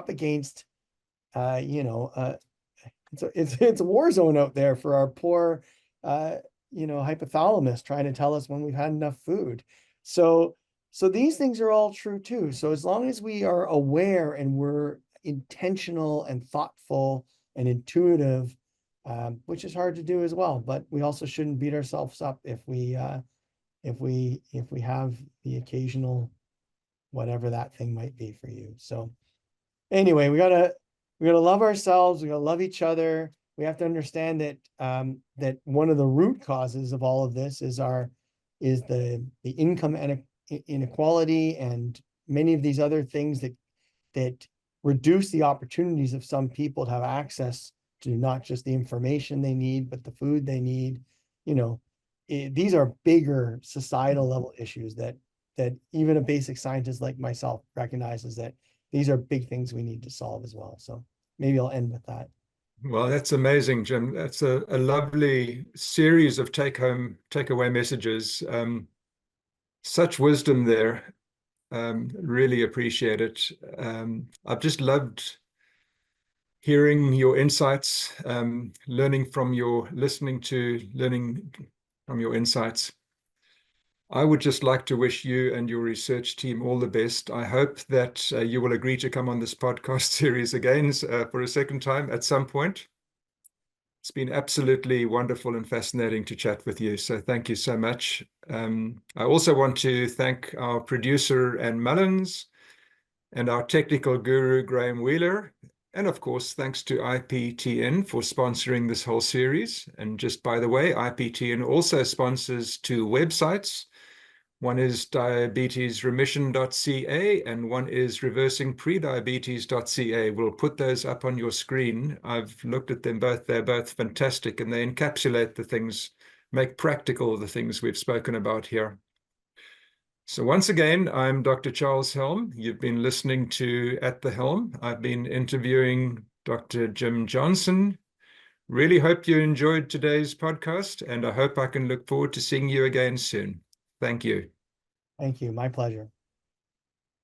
it's a war zone out there for our poor, you know, hypothalamus trying to tell us when we've had enough food. So these things are all true too. So as long as we are aware and we're intentional and thoughtful and intuitive, which is hard to do as well, but we also shouldn't beat ourselves up if we have the occasional whatever that thing might be for you. So anyway, we gotta love ourselves. We gotta love each other. We have to understand that that one of the root causes of all of this is the income inequality and many of these other things that reduce the opportunities of some people to have access to not just the information they need, but the food they need. You know, these are bigger societal level issues that even a basic scientist like myself recognizes that these are big things we need to solve as well. So maybe I'll end with that. Well, that's amazing, Jim. That's a lovely series of takeaway messages. Such wisdom there. Really appreciate it. I've just loved hearing your insights, learning from your insights. I would just like to wish you and your research team all the best. I hope that you will agree to come on this podcast series again for a second time at some point. It's been absolutely wonderful and fascinating to chat with you. So thank you so much. I also want to thank our producer, Anne Mullins, and our technical guru, Graham Wheeler. And of course, thanks to IPTN for sponsoring this whole series. And just by the way, IPTN also sponsors 2 websites. One is diabetesremission.ca and one is reversingprediabetes.ca. We'll put those up on your screen. I've looked at them both. They're both fantastic, and they encapsulate the things, make practical the things we've spoken about here. So once again, I'm Dr. Charles Helm. You've been listening to At the Helm. I've been interviewing Dr. Jim Johnson. Really hope you enjoyed today's podcast, and I hope I can look forward to seeing you again soon. Thank you. Thank you. My pleasure.